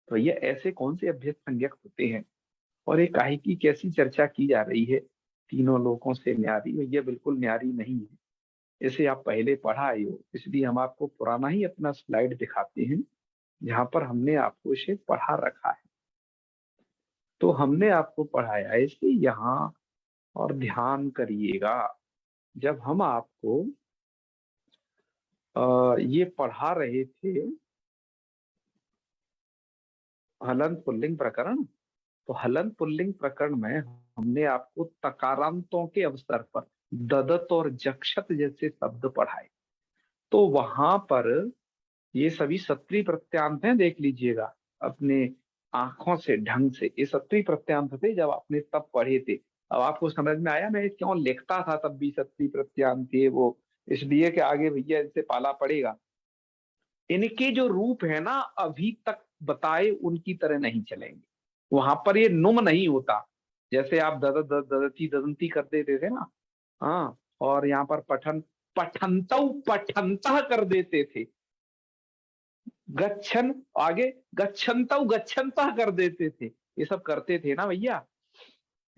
Speaker 1: तो ये ऐसे कौन से अभ्यस्त संज्ञक होते हैं। और ये काहे की कैसी चर्चा की जा रही है, तीनों लोगों से न्यारी, भैया बिल्कुल न्यारी नहीं है। इसे आप पहले पढ़ा आए हो, इसलिए हम आपको पुराना ही अपना स्लाइड दिखाते हैं जहां पर हमने आपको इसे पढ़ा रखा है। तो हमने आपको पढ़ाया है इसे यहाँ, और ध्यान करिएगा, जब हम आपको ये पढ़ा रहे थे हलंत पुल्लिंग प्रकरण, तो हलंत पुल्लिंग प्रकरण में हमने आपको तकारांतों के अवसर पर ददत और जक्षत जैसे शब्द पढ़ाए। तो वहां पर ये सभी सत्री प्रत्यांत हैं, देख लीजिएगा अपने आंखों से ढंग से, ये सत्री प्रत्यांत थे जब आपने तब पढ़े थे। अब आपको समझ में आया मैं क्यों लिखता था तब भी सत्री प्रत्यांत थे वो, इसलिए कि आगे भैया इनसे पाला पड़ेगा। इनके जो रूप है ना, अभी तक बताए उनकी तरह नहीं चलेंगे। वहां पर ये नुम नहीं होता, जैसे आप ददती ददंती कर देते थे ना, हाँ, और यहाँ पर पठन पठंतौ पठंतः कर देते थे, गच्छन आगे गच्छन्तौ गच्छन्तः कर देते थे, ये सब करते थे ना भैया।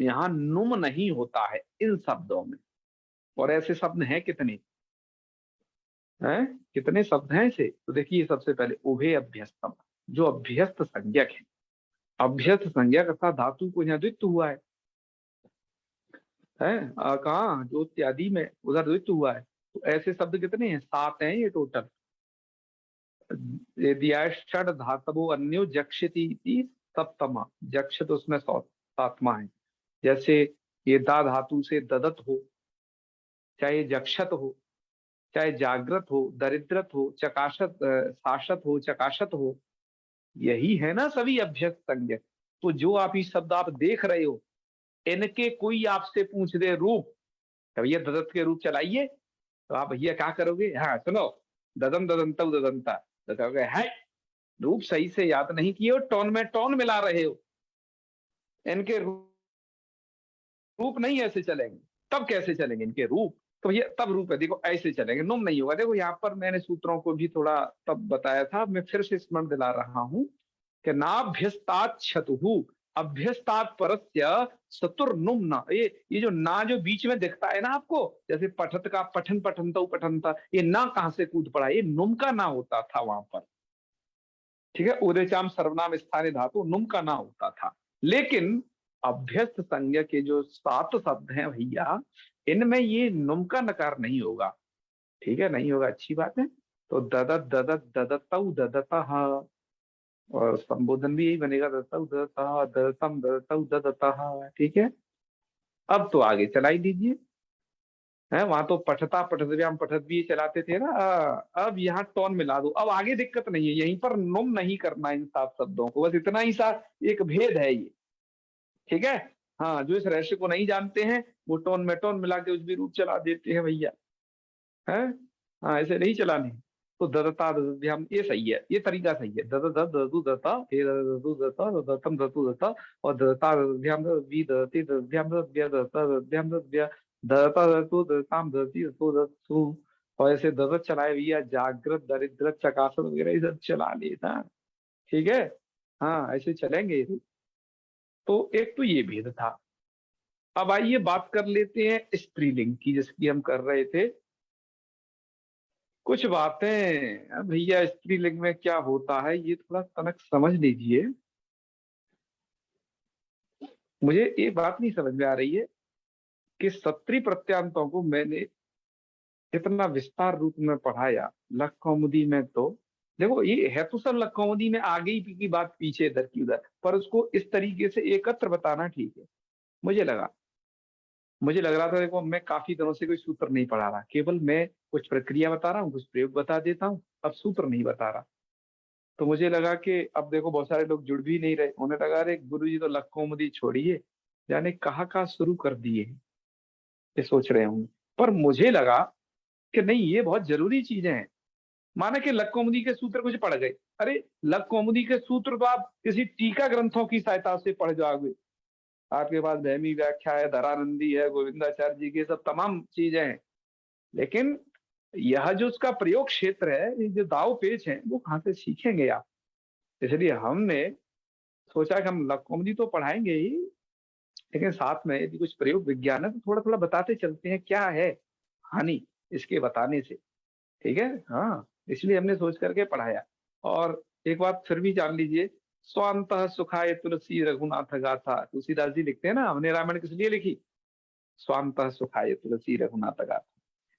Speaker 1: यहाँ नुम नहीं होता है इन शब्दों में। और ऐसे शब्द हैं कितने, हैं कितने शब्द हैं ऐसे, तो देखिए सबसे पहले उभय अभ्यस्तम, जो अभ्यस्त संज्ञक है। अभ्यस्त संज्ञक अर्थात धातु को यहाँ द्वित्व हुआ है कहाँ जो इत्यादि में उधर द्वित्व हुआ है। तो ऐसे शब्द कितने हैं, 7 हैं ये टोटल। दिया षड धातवो अन्यो जक्षति इति सप्तमा, जक्षत उसमें 7वां है। जैसे ये दा धातु से ददत हो, चाहे जक्षत हो, चाहे जागृत हो, दरिद्रत हो, चकाशत शासत हो, चकाशत हो, यही है ना सभी अभ्यस्त संज्ञक। तो जो आप ये शब्द आप देख रहे हो, इनके कोई आपसे पूछ दे रूप, तो भैया ददत के रूप चलाइए, तो आप भैया क्या करोगे, हाँ सुनो ददम ददंत ददंता, तो कहोगे है रूप सही से याद नहीं किए हो, टोन में टोन मिला रहे हो, इनके रूप नहीं ऐसे चलेंगे। तब कैसे चलेंगे इनके रूप, तो ये तब रूप है देखो ऐसे चलेंगे, नुम नहीं होगा। देखो यहाँ पर मैंने सूत्रों को भी थोड़ा तब बताया था, मैं फिर से स्मरण दिला रहा हूं कि नाभ्यस्तात छतु अभ्यस्तात परस्य चतुर्नुम ना, ये जो ना जो बीच में दिखता है ना आपको, जैसे पठत का पठन पठनता पठनता, ये ना कहां से कूद पड़ा, ये नुम का ना होता था वहां पर। ठीक है, उदयचाम सर्वनाम स्थानीय धातु नुम का ना होता था। लेकिन अभ्यस्त संज्ञा के जो 7 शब्द हैं भैया, इनमें ये नुम का नकार नहीं होगा। ठीक है, नहीं होगा, अच्छी बात है। तो ददत ददत ददतौ ददतः, और संबोधन भी यही बनेगा, ददतौ ददतः ददतम ददतौ ददतः। ठीक है, अब तो आगे चलाई दीजिए। है वहां तो पठता पठद्भ्याम पठत भी चलाते थे ना, अब यहाँ टोन मिला दो, अब आगे दिक्कत नहीं है, यहीं पर नुम नहीं करना इन 7 शब्दों को, बस इतना ही सा एक भेद है ये। ठीक है, हाँ, जो इस रहस्य को नहीं जानते हैं वो टोन में टोन मिला के उस भी रूप चला देते हैं भैया, है। हाँ, ऐसे नहीं चलाने। तो ददता दध्याम ये सही है, ये तरीका सही है, दद दद ददु दता हे ददु दता ददतम दतु दता, और ददता दध्याम दद्वी ददति दध्याम दद्व्य ददता दध्याम दद्व्य, ददता दतु ददताम ददति दतु दत्सु। और ऐसे ददत चलाए भैया, जागृत दरिद्रत चकासत वगैरह ये सब चला लेना। ठीक है, हाँ ऐसे चलेंगे। तो एक तो ये भेद था। अब आइए बात कर लेते हैं स्त्रीलिंग की, जिसकी हम कर रहे थे। कुछ बातें भैया स्त्रीलिंग में क्या होता है ये थोड़ा तनक समझ लीजिए। मुझे एक बात नहीं समझ में आ रही है कि सत्री प्रत्यांतों को मैंने इतना विस्तार रूप में पढ़ाया लख कौमुदी में, तो देखो ये है तो सब लख कौमुदी में आगे ही की बात पीछे इधर की उधर, पर उसको इस तरीके से एकत्र बताना ठीक है मुझे लगा। मुझे लग रहा था देखो मैं काफी दिनों से कोई सूत्र नहीं पढ़ा रहा, केवल मैं कुछ प्रक्रिया बता रहा हूँ, कुछ प्रयोग बता देता हूँ, अब सूत्र नहीं बता रहा। तो मुझे लगा कि अब देखो बहुत सारे लोग जुड़ भी नहीं रहे, उन्हें लगा अरे गुरु जी तो लक्कोमुदी छोड़िए, जाने कहाँ शुरू कर दिए हैं, ये सोच रहे होंगे। पर मुझे लगा कि नहीं, ये बहुत जरूरी चीजें हैं। माना कि लक्कोमुदी के सूत्र कुछ पढ़ गए, अरे लक्कोमुदी के सूत्र तो आप किसी टीका ग्रंथों की सहायता से पढ़ जाओगे, आपके पास भैमी व्याख्या है, धरानंदी है, गोविंदाचार्य जी की सब तमाम चीजें हैं। लेकिन यह जो उसका प्रयोग क्षेत्र है, ये जो दाव पेच है, वो कहाँ से सीखेंगे आप? इसलिए हमने सोचा कि हम लक्कोमदी तो पढ़ाएंगे ही, लेकिन साथ में यदि कुछ प्रयोग विज्ञान है तो थोड़ा थोड़ा बताते चलते हैं क्या है हानि इसके बताने से। ठीक है, हाँ, इसलिए हमने सोच करके पढ़ाया। और एक बात फिर भी जान लीजिए, स्वांत सुखाय तुलसी रघुनाथ गाथा, तुलसीदास जी लिखते हैं ना, हमने रामायण किस लिए लिखी? स्वांत सुखाय तुलसी रघुनाथ गाथा।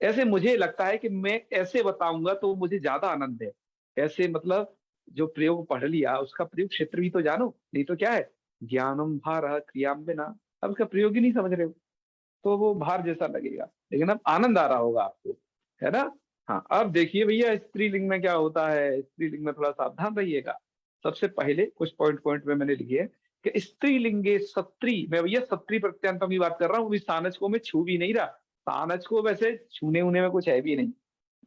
Speaker 1: ऐसे मुझे लगता है कि मैं ऐसे बताऊंगा तो मुझे ज्यादा आनंद है। ऐसे मतलब जो प्रयोग पढ़ लिया उसका प्रयोग क्षेत्र भी तो जानो, नहीं तो क्या है, ज्ञानम भार क्रियाम बिना, अब उसका प्रयोग ही नहीं समझ रहे हो तो वो भार जैसा लगेगा, लेकिन अब आनंद आ रहा होगा आपको, है ना? हाँ, अब देखिए भैया स्त्रीलिंग में क्या होता है, स्त्रीलिंग में थोड़ा सावधान रहिएगा। सबसे पहले कुछ पॉइंट पॉइंट में मैंने लिखे है कि स्त्रीलिंगे सत्री, मैं भैया सत्री प्रत्यंतों की बात कर रहा हूँ, अभी सानच को मैं छू भी नहीं रहा। सानच को वैसे छूने उने में कुछ है भी नहीं,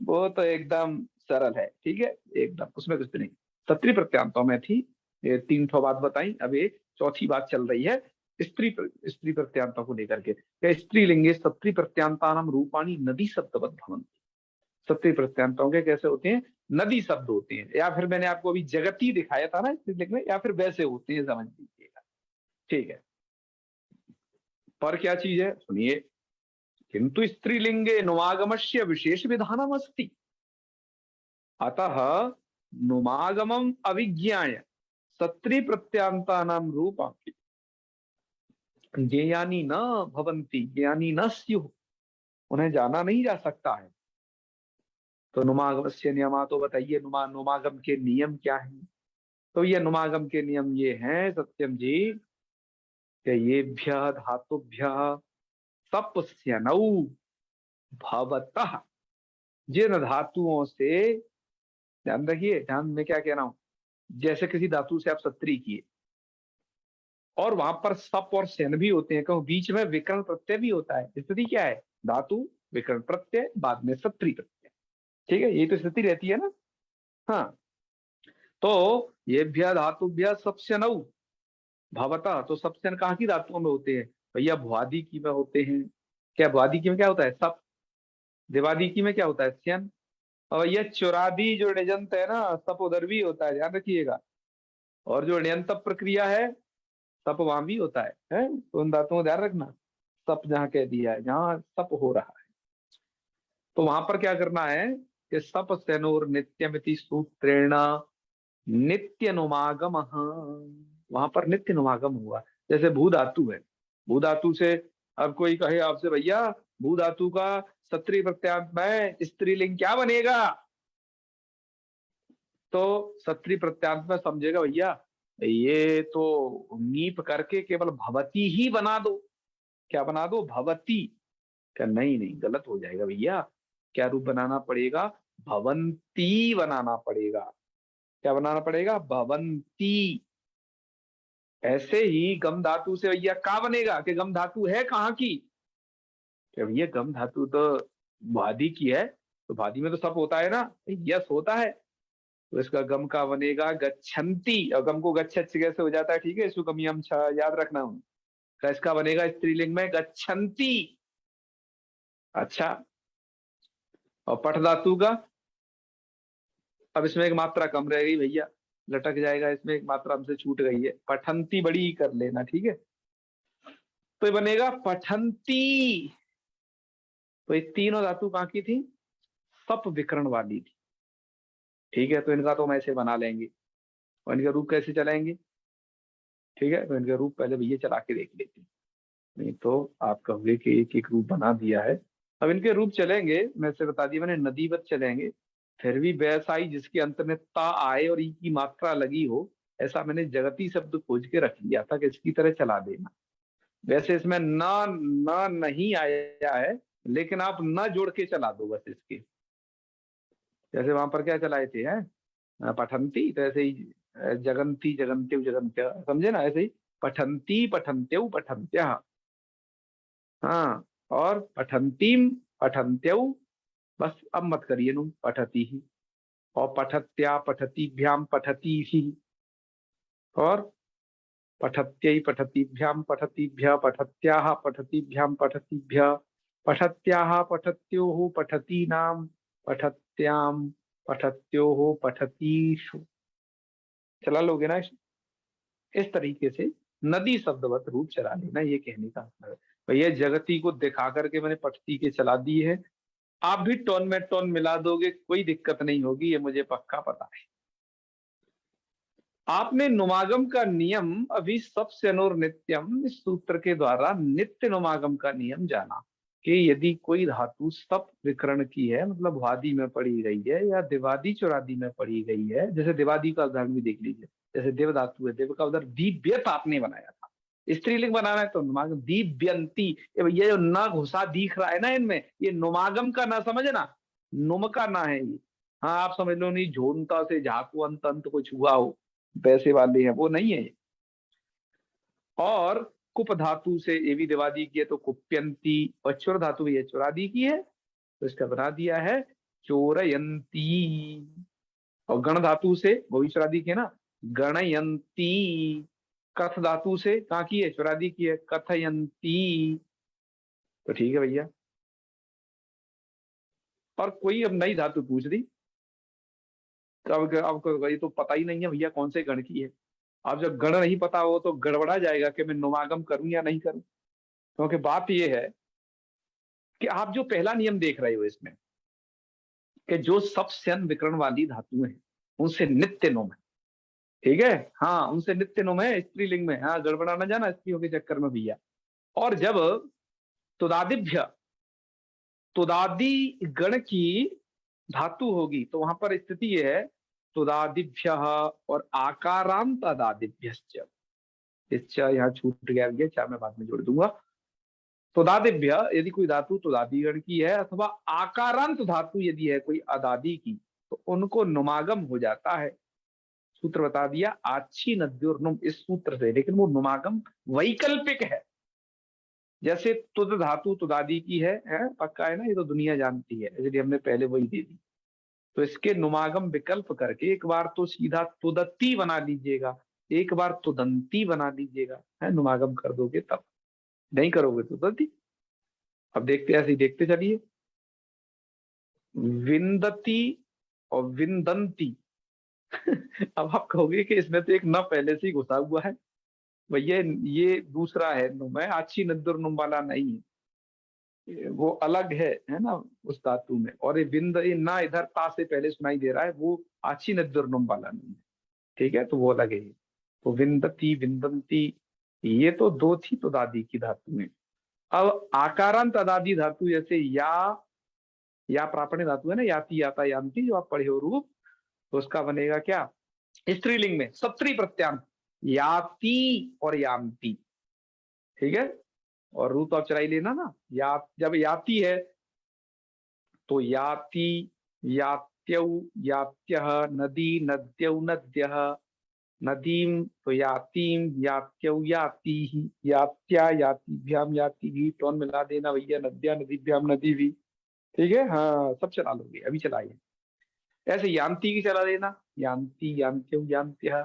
Speaker 1: वो तो एकदम सरल है, ठीक है, एकदम उसमें कुछ भी नहीं। सत्री प्रत्यांतों में थी, ये 3 ठो बात बताई, अब ये चौथी बात चल रही है स्त्री प्रत्यांतों को लेकर के। क्या स्त्रीलिंगे सत्री प्रत्यांतानाम रूपाणी नदी शब्दवत भवन्ति। सत्री प्रत्यांतों के कैसे होते हैं? नदी शब्द होते हैं, या फिर मैंने आपको अभी जगती दिखाया था ना स्त्रीलिंग में, या फिर वैसे होते हैं, समझ लीजिएगा। ठीक है, पर क्या चीज है सुनिए, किंतु स्त्रीलिंगे नुमागमस्य विशेष विधानम अस्ति, अतः नुमागमम अभिज्ञाय सत्री प्रत्यांतानाम रूपाणि ज्ञेयानि न भवन्ति, ज्ञानी न स्युः, उन्हें जाना नहीं जा सकता है। तो नुमागम से नियमा, तो बताइए नुमागम के नियम क्या हैं? तो ये नुमागम के नियम ये हैं सत्यम जी, कि ये धातुभ्य तपस्यनौ भवतः, जिन धातुओं से, ध्यान रखिए, ध्यान में क्या कह रहा हूं, जैसे किसी धातु से आप सत्री किए और वहां पर सप और सेन भी होते हैं, कहूं बीच में विकर्ण प्रत्यय भी होता है, स्थिति क्या है, धातु विकर्ण प्रत्यय बाद में सत्री प्रत्यय, ठीक है, यही तो स्थिति रहती है ना। हाँ, तो ये धातुभ्य सप्स्यनौ भवता, तो सप्स्यन कहाँ की धातुओं में होते हैं? भैया भुआदि की में होते हैं। क्या भुआदि की में क्या होता है? सप। दिवादी की में क्या होता है? स्यन। और ये चुरादी जो णिजंत है ना, सप उधर भी होता है, ध्यान रखिएगा। और जो ण्यंत प्रक्रिया है, सप वहां भी होता है? तो उन धातुओं को ध्यान रखना। सप जहाँ कह दिया है, जहाँ सप हो रहा है, तो वहां पर क्या करना है कि सप सेनोर नित्यमिति सूत्रेण नित्य अनुमागम, वहां पर नित्य अनुमागम हुआ। जैसे भू धातु है, भू धातु से अब कोई कहे आपसे भैया भू धातु का सत्री प्रत्यांत में स्त्रीलिंग क्या बनेगा, तो सत्री प्रत्यांत में समझेगा भैया ये तो नीप करके केवल भवती ही बना दो। क्या बना दो? भवती। क्या? नहीं नहीं, गलत हो जाएगा भैया। क्या रूप बनाना पड़ेगा? भवंती बनाना पड़ेगा। क्या बनाना पड़ेगा? भवंती। ऐसे ही गम धातु से भैया का बनेगा, कि गम धातु है कहाँ की? कि भैया गम धातु तो भादी की है, तो भादी में तो सब होता है ना, यस होता है, तो इसका गम का बनेगा गच्छन्ति, और गम को गच्छ कैसे हो जाता है, ठीक है, इसको कमी हम याद रखना हूं। तो इसका बनेगा स्त्रीलिंग में गच्छन्ति। अच्छा, और पठ धातु का, अब इसमें एक मात्रा कम रह गई भैया, लटक जाएगा, इसमें एक मात्रा हमसे छूट गई है, पठंती बड़ी कर लेना, ठीक है, तो ये बनेगा पठंती। तो ये तीनों धातु कहाँ की थी? सप विकर्ण वाली थी, ठीक है, तो इनका तो हम ऐसे बना लेंगे, और इनका रूप कैसे चलाएंगे? ठीक है, तो इनका रूप पहले भैया चला के देख लेते हैं, नहीं तो आप कहोगे कि एक एक रूप बना दिया है। अब इनके रूप चलेंगे, मैं से बता दिया मैंने, नदीवत चलेंगे, फिर भी व्यवसायी जिसके अंत में ता आए और ई की मात्रा लगी हो, ऐसा मैंने जगती शब्द खोज के रख लिया था कि इसकी तरह चला देना। वैसे इसमें न न नहीं आया है, लेकिन आप न जोड़ के चला दो बस इसके। जैसे वहां पर क्या चलाए थे, हैं पठंती, तो ऐसे ही जगंती जगंत्यु जगंत्य, समझे ना, ऐसे ही पठंती पठंत्यु पठंत्या। हाँ, और पठंतीम पठंत्यौ, बस अब मत करिए नु पठती ही। और पठत्या पठतीभ्याम पठती ही, और पठत्यै पठतीभ्याम पठतीभ्य पठत्याः पठतीभ्याम पठतीभ्य पठत्याः पठत्योः पठतीनाम पठत्याम पठत्योः पठतीषु। चला लोगे ना इस तरीके से, नदी शब्दवत रूप चला लेना, ये कहने का मतलब है। भैया जगती को दिखा करके मैंने पठती के चला दी है, आप भी टोन में टोन मिला दोगे, कोई दिक्कत नहीं होगी, ये मुझे पक्का पता है। आपने नुमागम का नियम अभी सबसे अनुर नित्यम इस सूत्र के द्वारा नित्य नुमागम का नियम जाना, कि यदि कोई धातु सप विकर्ण की है, मतलब वादी में पढ़ी गई है या दिवादी चौरादी में पढ़ी गई है, जैसे दिवादी का उदाहरण भी देख लीजिए, जैसे देव धातु है, देव का उधर दिव्यत आपने बनाया था, स्त्रीलिंग बनाना है तो नुमागम दिव्यंती। ये जो न घुसा दिख रहा है ना इनमें, ये नुमागम का ना समझना, नुम का ना है ये। हाँ आप समझ लो नहीं, झोनता से झाकू अंत अंत कुछ हुआ हो, पैसे वाले हैं वो नहीं है ये। और कुप धातु से ये भी दिवादी की है तो कुप्यंती, और चुर धातु भी है चुरादी की है, तो इसका बना दिया है चोरयंती। और गण धातु से वो भी चुरादी की है ना, गणयंती। कथ धातु से कहाँ की है, चुरादी की है, कथयंती। तो ठीक है भैया। और कोई अब नई धातु पूछ दी, तो अब आपको ये तो पता ही नहीं है भैया कौन से गण की है। अब जब गण नहीं पता हो तो गड़बड़ा जाएगा कि मैं नुमागम करूं या नहीं करूं। क्योंकि बात यह है कि आप जो पहला नियम देख रहे हो इसमें, कि जो सब स्यन विकर्ण वाली धातुएं हैं उनसे नित्य नुम है, ठीक है, हाँ उनसे नित्य नुम है स्त्रीलिंग में, हाँ गड़बड़ा ना जाना स्त्रियों के चक्कर में भैया। और जब तुदादिभ्य, तुदादि गण की धातु होगी तो वहां पर स्थिति यह है, तुदादिभ्य और आकारांत अदादिभ्यश्च, इसका यहाँ छूट गया भैया, क्या मैं बाद में जोड़ दूंगा। तुदादिभ्य यदि कोई धातु तुदादि गण की है, अथवा आकारांत धातु यदि है कोई अदादि की, तो उनको नुमागम हो जाता है। सूत्र बता दिया आच्छी नद्योर्नुम इस सूत्र से, लेकिन वो नुमागम वैकल्पिक है। जैसे तुद धातु तुदादि की है पक्का है ना, ये तो दुनिया जानती है, इसलिए हमने पहले वही दे दी। तो इसके नुमागम विकल्प करके एक बार तो सीधा तुदत्ती बना लीजिएगा, एक बार तुदंती बना लीजिएगा, है नुमागम कर दोगे तब, नहीं करोगे तो तुदत्ती। अब देखते ऐसे ही देखते चलिए, विंदती और विंदंती। अब आप कहोगे कि इसमें तो एक न पहले से ही घुसा हुआ है, भैया ये दूसरा है नुम है, अच्छी नद्दुर नुम वाला नहीं है, वो अलग है ना उस धातु में। और ये विंद, ये ना इधर ता से पहले सुनाई दे रहा है, वो अच्छी नद्दुर नुम वाला नहीं है, ठीक है, तो वो अलग है ये। तो विंदती विंदंती, ये तो दो थी तो दादी की धातु में। अब आकारांत अदादी धातु जैसे या प्रापण्य धातु है ना, याति याता यान्ति, जो आप पढ़े हो रूप, तो उसका बनेगा क्या, स्त्रीलिंग में सप्तरी प्रत्यांत, याति और यान्ति, ठीक है। और रूप तो आप चला ही लेना ना, या जब याति है तो याति यात्यौ यात्यः, नदी नद्यौ नद्यः, नदीम तो यातीम यात्यौ यातीः, यात्या यातिभ्याम यातिभिः, टोन मिला देना भैया, नद्या नदीभ्याम नदी भी, ठीक है, हाँ सब चला लोगे, अभी चलाइए। ऐसे यान्ति की चला देना, यान्ति यान्त्यौ यान्त्यः,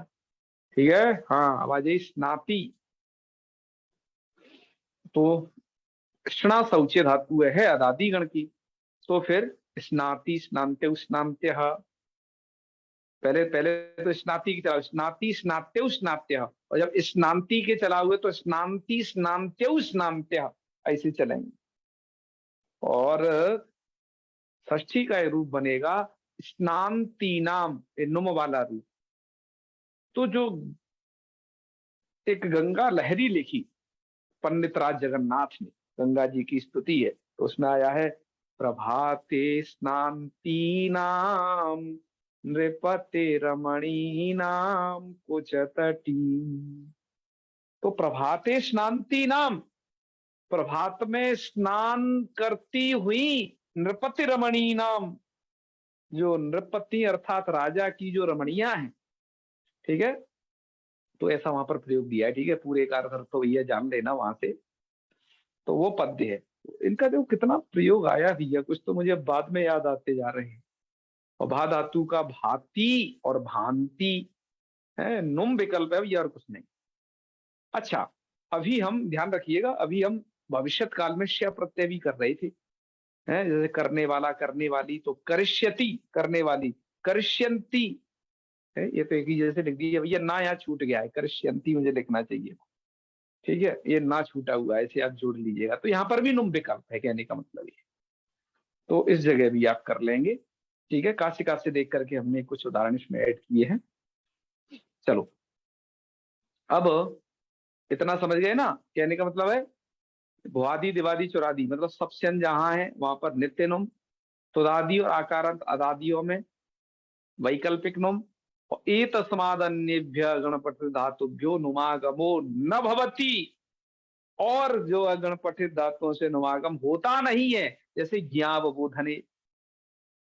Speaker 1: ठीक है, हाँ अब आ जाइए स्नाति। तो स्ना शौच्य धातु है अदादि गण की, तो फिर स्नाति स्नान्त्यौ स्नान्त्यः, पहले पहले तो स्नाति की चला, स्नाति स्नात्यौ स्नात्यः, और जब स्नांति के चला हुए तो स्नांति स्नान्त्यौ स्नान्त्यः, ऐसे चलेंगे। और षष्ठी का ये रूप बनेगा स्नांति नाम, नुम वाला रूप। तो जो एक गंगा लहरी लिखी पंडित राज जगन्नाथ ने, गंगा जी की स्तुति है, तो उसमें आया है प्रभाते स्नांति नाम नृपते रमणी नाम कुच तटी। तो प्रभाते स्नांति नाम, प्रभात में स्नान करती हुई नृपति रमणी नाम, जो नृपति अर्थात राजा की जो रमणियां हैं, ठीक है, तो ऐसा वहां पर प्रयोग दिया है, ठीक है, पूरे का अर्थ तो भैया जान लेना वहां से, तो वो पद्य है। इनका जो कितना प्रयोग आया भैया, कुछ तो मुझे बाद में याद आते जा रहे हैं। और भा धातु का भांति और भांति है, नुम विकल्प है भैया और कुछ नहीं। अच्छा, अभी हम ध्यान रखिएगा, अभी हम भविष्यत काल में श प्रत्यय भी कर रहे थे, है, जैसे करने वाला, करने वाली, तो करिष्यति करने वाली, करिष्यंती है, ये तो एक ही जैसे लिख दिया भैया, ना यहाँ छूट गया है, करिष्यंती मुझे लिखना चाहिए, ठीक है, ये ना छूटा हुआ है, ऐसे आप जोड़ लीजिएगा। तो यहाँ पर भी नुम विकल्प है, कहने का मतलब ये, तो इस जगह भी आप कर लेंगे, ठीक है। काशी काशी देख करके हमने कुछ उदाहरण इसमें ऐड किए हैं। चलो, अब इतना समझ गए ना, कहने का मतलब है भुआदि दिवादी चुरादी मतलब सबसे जहां है वहां पर नित्य नुम, तुदादि और आकारांत अदादियों में वैकल्पिक नुम, और ए तस्माद अन्येभ्य गणपति धातुभ्यो नुमागमो न भवति, और जो अगणपठित धातुओं से नुमागम होता नहीं है, जैसे ज्ञावबोधने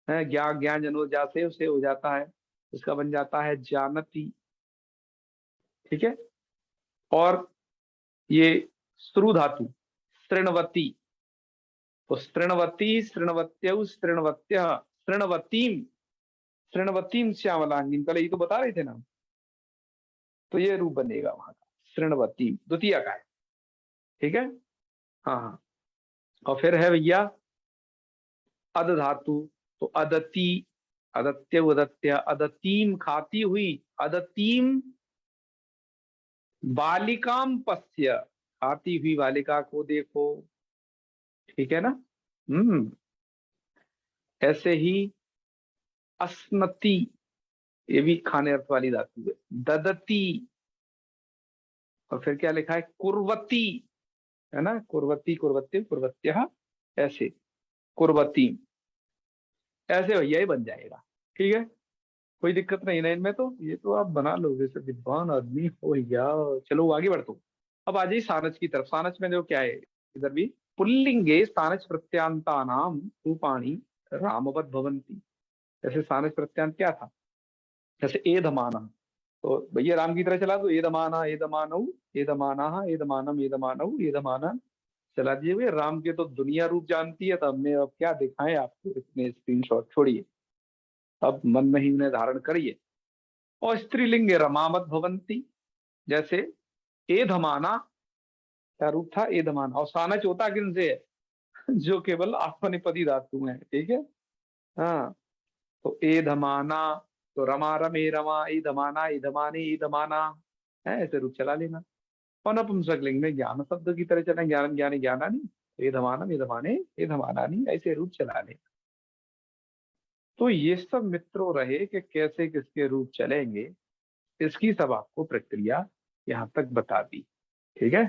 Speaker 1: है, ज्ञा ज्ञान जनोजा से उसे हो जाता है, उसका बन जाता है जानती, ठीक है। और ये श्रु धातु सृणवती, तो सृणवती, सृणवत्यौ, सृणवत्य, सृणवतीम, सृणवतीम श्यामलांगीन, पहले ये तो बता रहे थे ना, तो ये रूप बनेगा वहां का, सृणवतीम द्वितीय का है, ठीक है। हाँ हाँ, और फिर है भैया अद धातु, तो अदति, अदत्य उदत्य, अदतीम खाती हुई, अदतीम बालिकाम पश्य, खाती हुई बालिका को देखो, ठीक है ना। ऐसे ही अस्नति, ये भी खाने अर्थ वाली धातु है, ददती, और फिर क्या लिखा है कुर्वती, है ना, कुर्वती, कुर्वत्य, कुर्वत्य, ऐसे कुर्वती, ऐसे भैया ही बन जाएगा, ठीक है, कोई दिक्कत नहीं ना इनमें, तो ये तो आप बना लोगे, सब विद्वान आदमी हो भैया। चलो आगे बढ़ते हो, अब आ जाइए सानच की तरफ। सानच में जो क्या है, इधर भी पुल्लिंगे सानच प्रत्यांता नाम रूपाणी रामवत भवंती। जैसे सानच प्रत्यांत क्या था, जैसे एधमाना, तो भैया राम की तरह चला दो, एधमाना एधमानऊ, एधमाना एधमानम एधमानऊ एधमाना, चला दिए भैया। राम के तो दुनिया रूप जानती है, तो हमने अब क्या दिखाएं आपको, इतने स्क्रीनशॉट छोड़िए, अब मन में ही उन्हें धारण करिए। और स्त्रीलिंग रमामत भवंती, जैसे एधमाना, क्या रूप था एधमाना, और सानच होता किन से है, जो केवल आत्मनिपदी धातु है, ठीक है। हाँ, तो एधमाना, तो रमा रमे रमा, ईधमाना ईधमाने ईधमाना, है, ऐसे रूप चला लेना। और नपुंसकलिंग में ज्ञान शब्द की तरह चला, ज्ञान ज्ञानी ज्ञानानी, एधमानम एधमाने एधमानानी, ऐसे रूप चला लेना। तो ये सब मित्रों रहे कि कैसे किसके रूप चलेंगे, इसकी सब आपको प्रक्रिया यहाँ तक बता दी, ठीक है।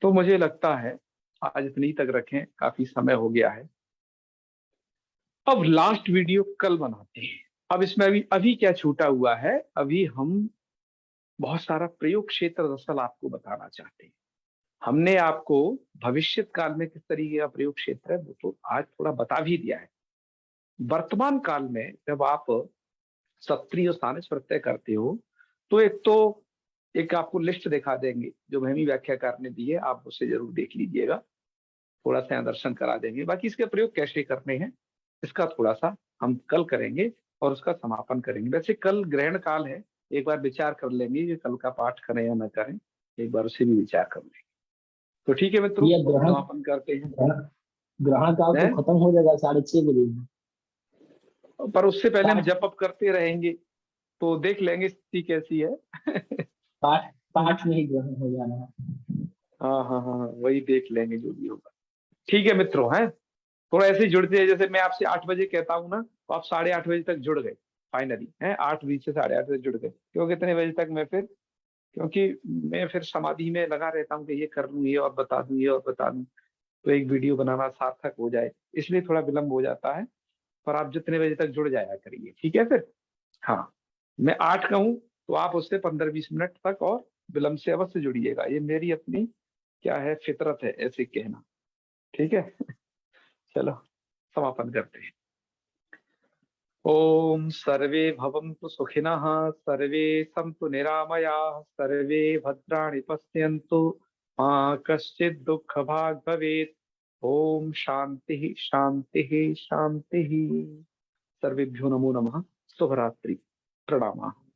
Speaker 1: तो मुझे लगता है आज इतनी तक रखें, काफी समय हो गया है। अब लास्ट वीडियो कल बनाते हैं। अब इसमें अभी क्या छूटा हुआ है, अभी हम बहुत सारा प्रयोग क्षेत्र दरअसल आपको बताना चाहते हैं। हमने आपको भविष्य काल में किस तरीके का प्रयोग क्षेत्र है वो तो आज थोड़ा बता भी दिया है। वर्तमान काल में जब आप सत्री और स्थानिक प्रत्यय करते हो, तो एक आपको लिस्ट दिखा देंगे जो महमी व्याख्याकार ने दी है, आप उसे जरूर देख लीजिएगा, थोड़ा सा दर्शन करा देंगे। बाकी इसके प्रयोग कैसे करने हैं इसका थोड़ा सा हम कल करेंगे और उसका समापन करेंगे। वैसे कल ग्रहण काल है, एक बार विचार कर लेंगे कि कल का पाठ करें या न करें, एक बार उसे भी विचार कर लेंगे। तो ठीक है मित्रों, समापन करते हैं।
Speaker 2: ग्रहण काल तो खत्म हो जाएगा 6:30 बजे,
Speaker 1: पर उससे पहले हम जप अप करते रहेंगे, तो देख लेंगे स्थिति कैसी है।
Speaker 2: पाठ में ही ग्रहण हो जाना है।
Speaker 1: हाँ हाँ हाँ, वही देख लेंगे जो भी होगा। ठीक है मित्रों, है थोड़ा ऐसे ही जुड़ते हैं, जैसे मैं आपसे 8 बजे कहता हूँ ना, तो आप 8:30 बजे तक जुड़ गए फाइनली, है 8:20 से 8:30 बजे जुड़ गए। क्यों कितने बजे तक मैं फिर, क्योंकि मैं फिर समाधि में लगा रहता हूँ कि ये कर लूँ, ये और बता दूं, ये और बता दूं, तो एक वीडियो बनाना सार्थक हो जाए, इसलिए थोड़ा विलम्ब हो जाता है। पर आप जितने बजे तक जुड़ जाया करिए, ठीक है फिर। हाँ, मैं 8 कहूँ तो आप उससे 15-20 मिनट तक और विलंब से अवश्य जुड़िएगा, ये मेरी अपनी क्या है, फितरत है ऐसे कहना। ठीक है। चलो समापन करते हैं। ओम सर्वे भवन्तु सुखिनः, सर्वे सन्तु निरामयाः, सर्वे भद्राणि पश्यन्तु, मा कश्चित् दुःखभाग् भवेत्। ओम शांति शांति शांति। सर्वेभ्यो नमो नमः। शुभरात्रि। प्रणामाः।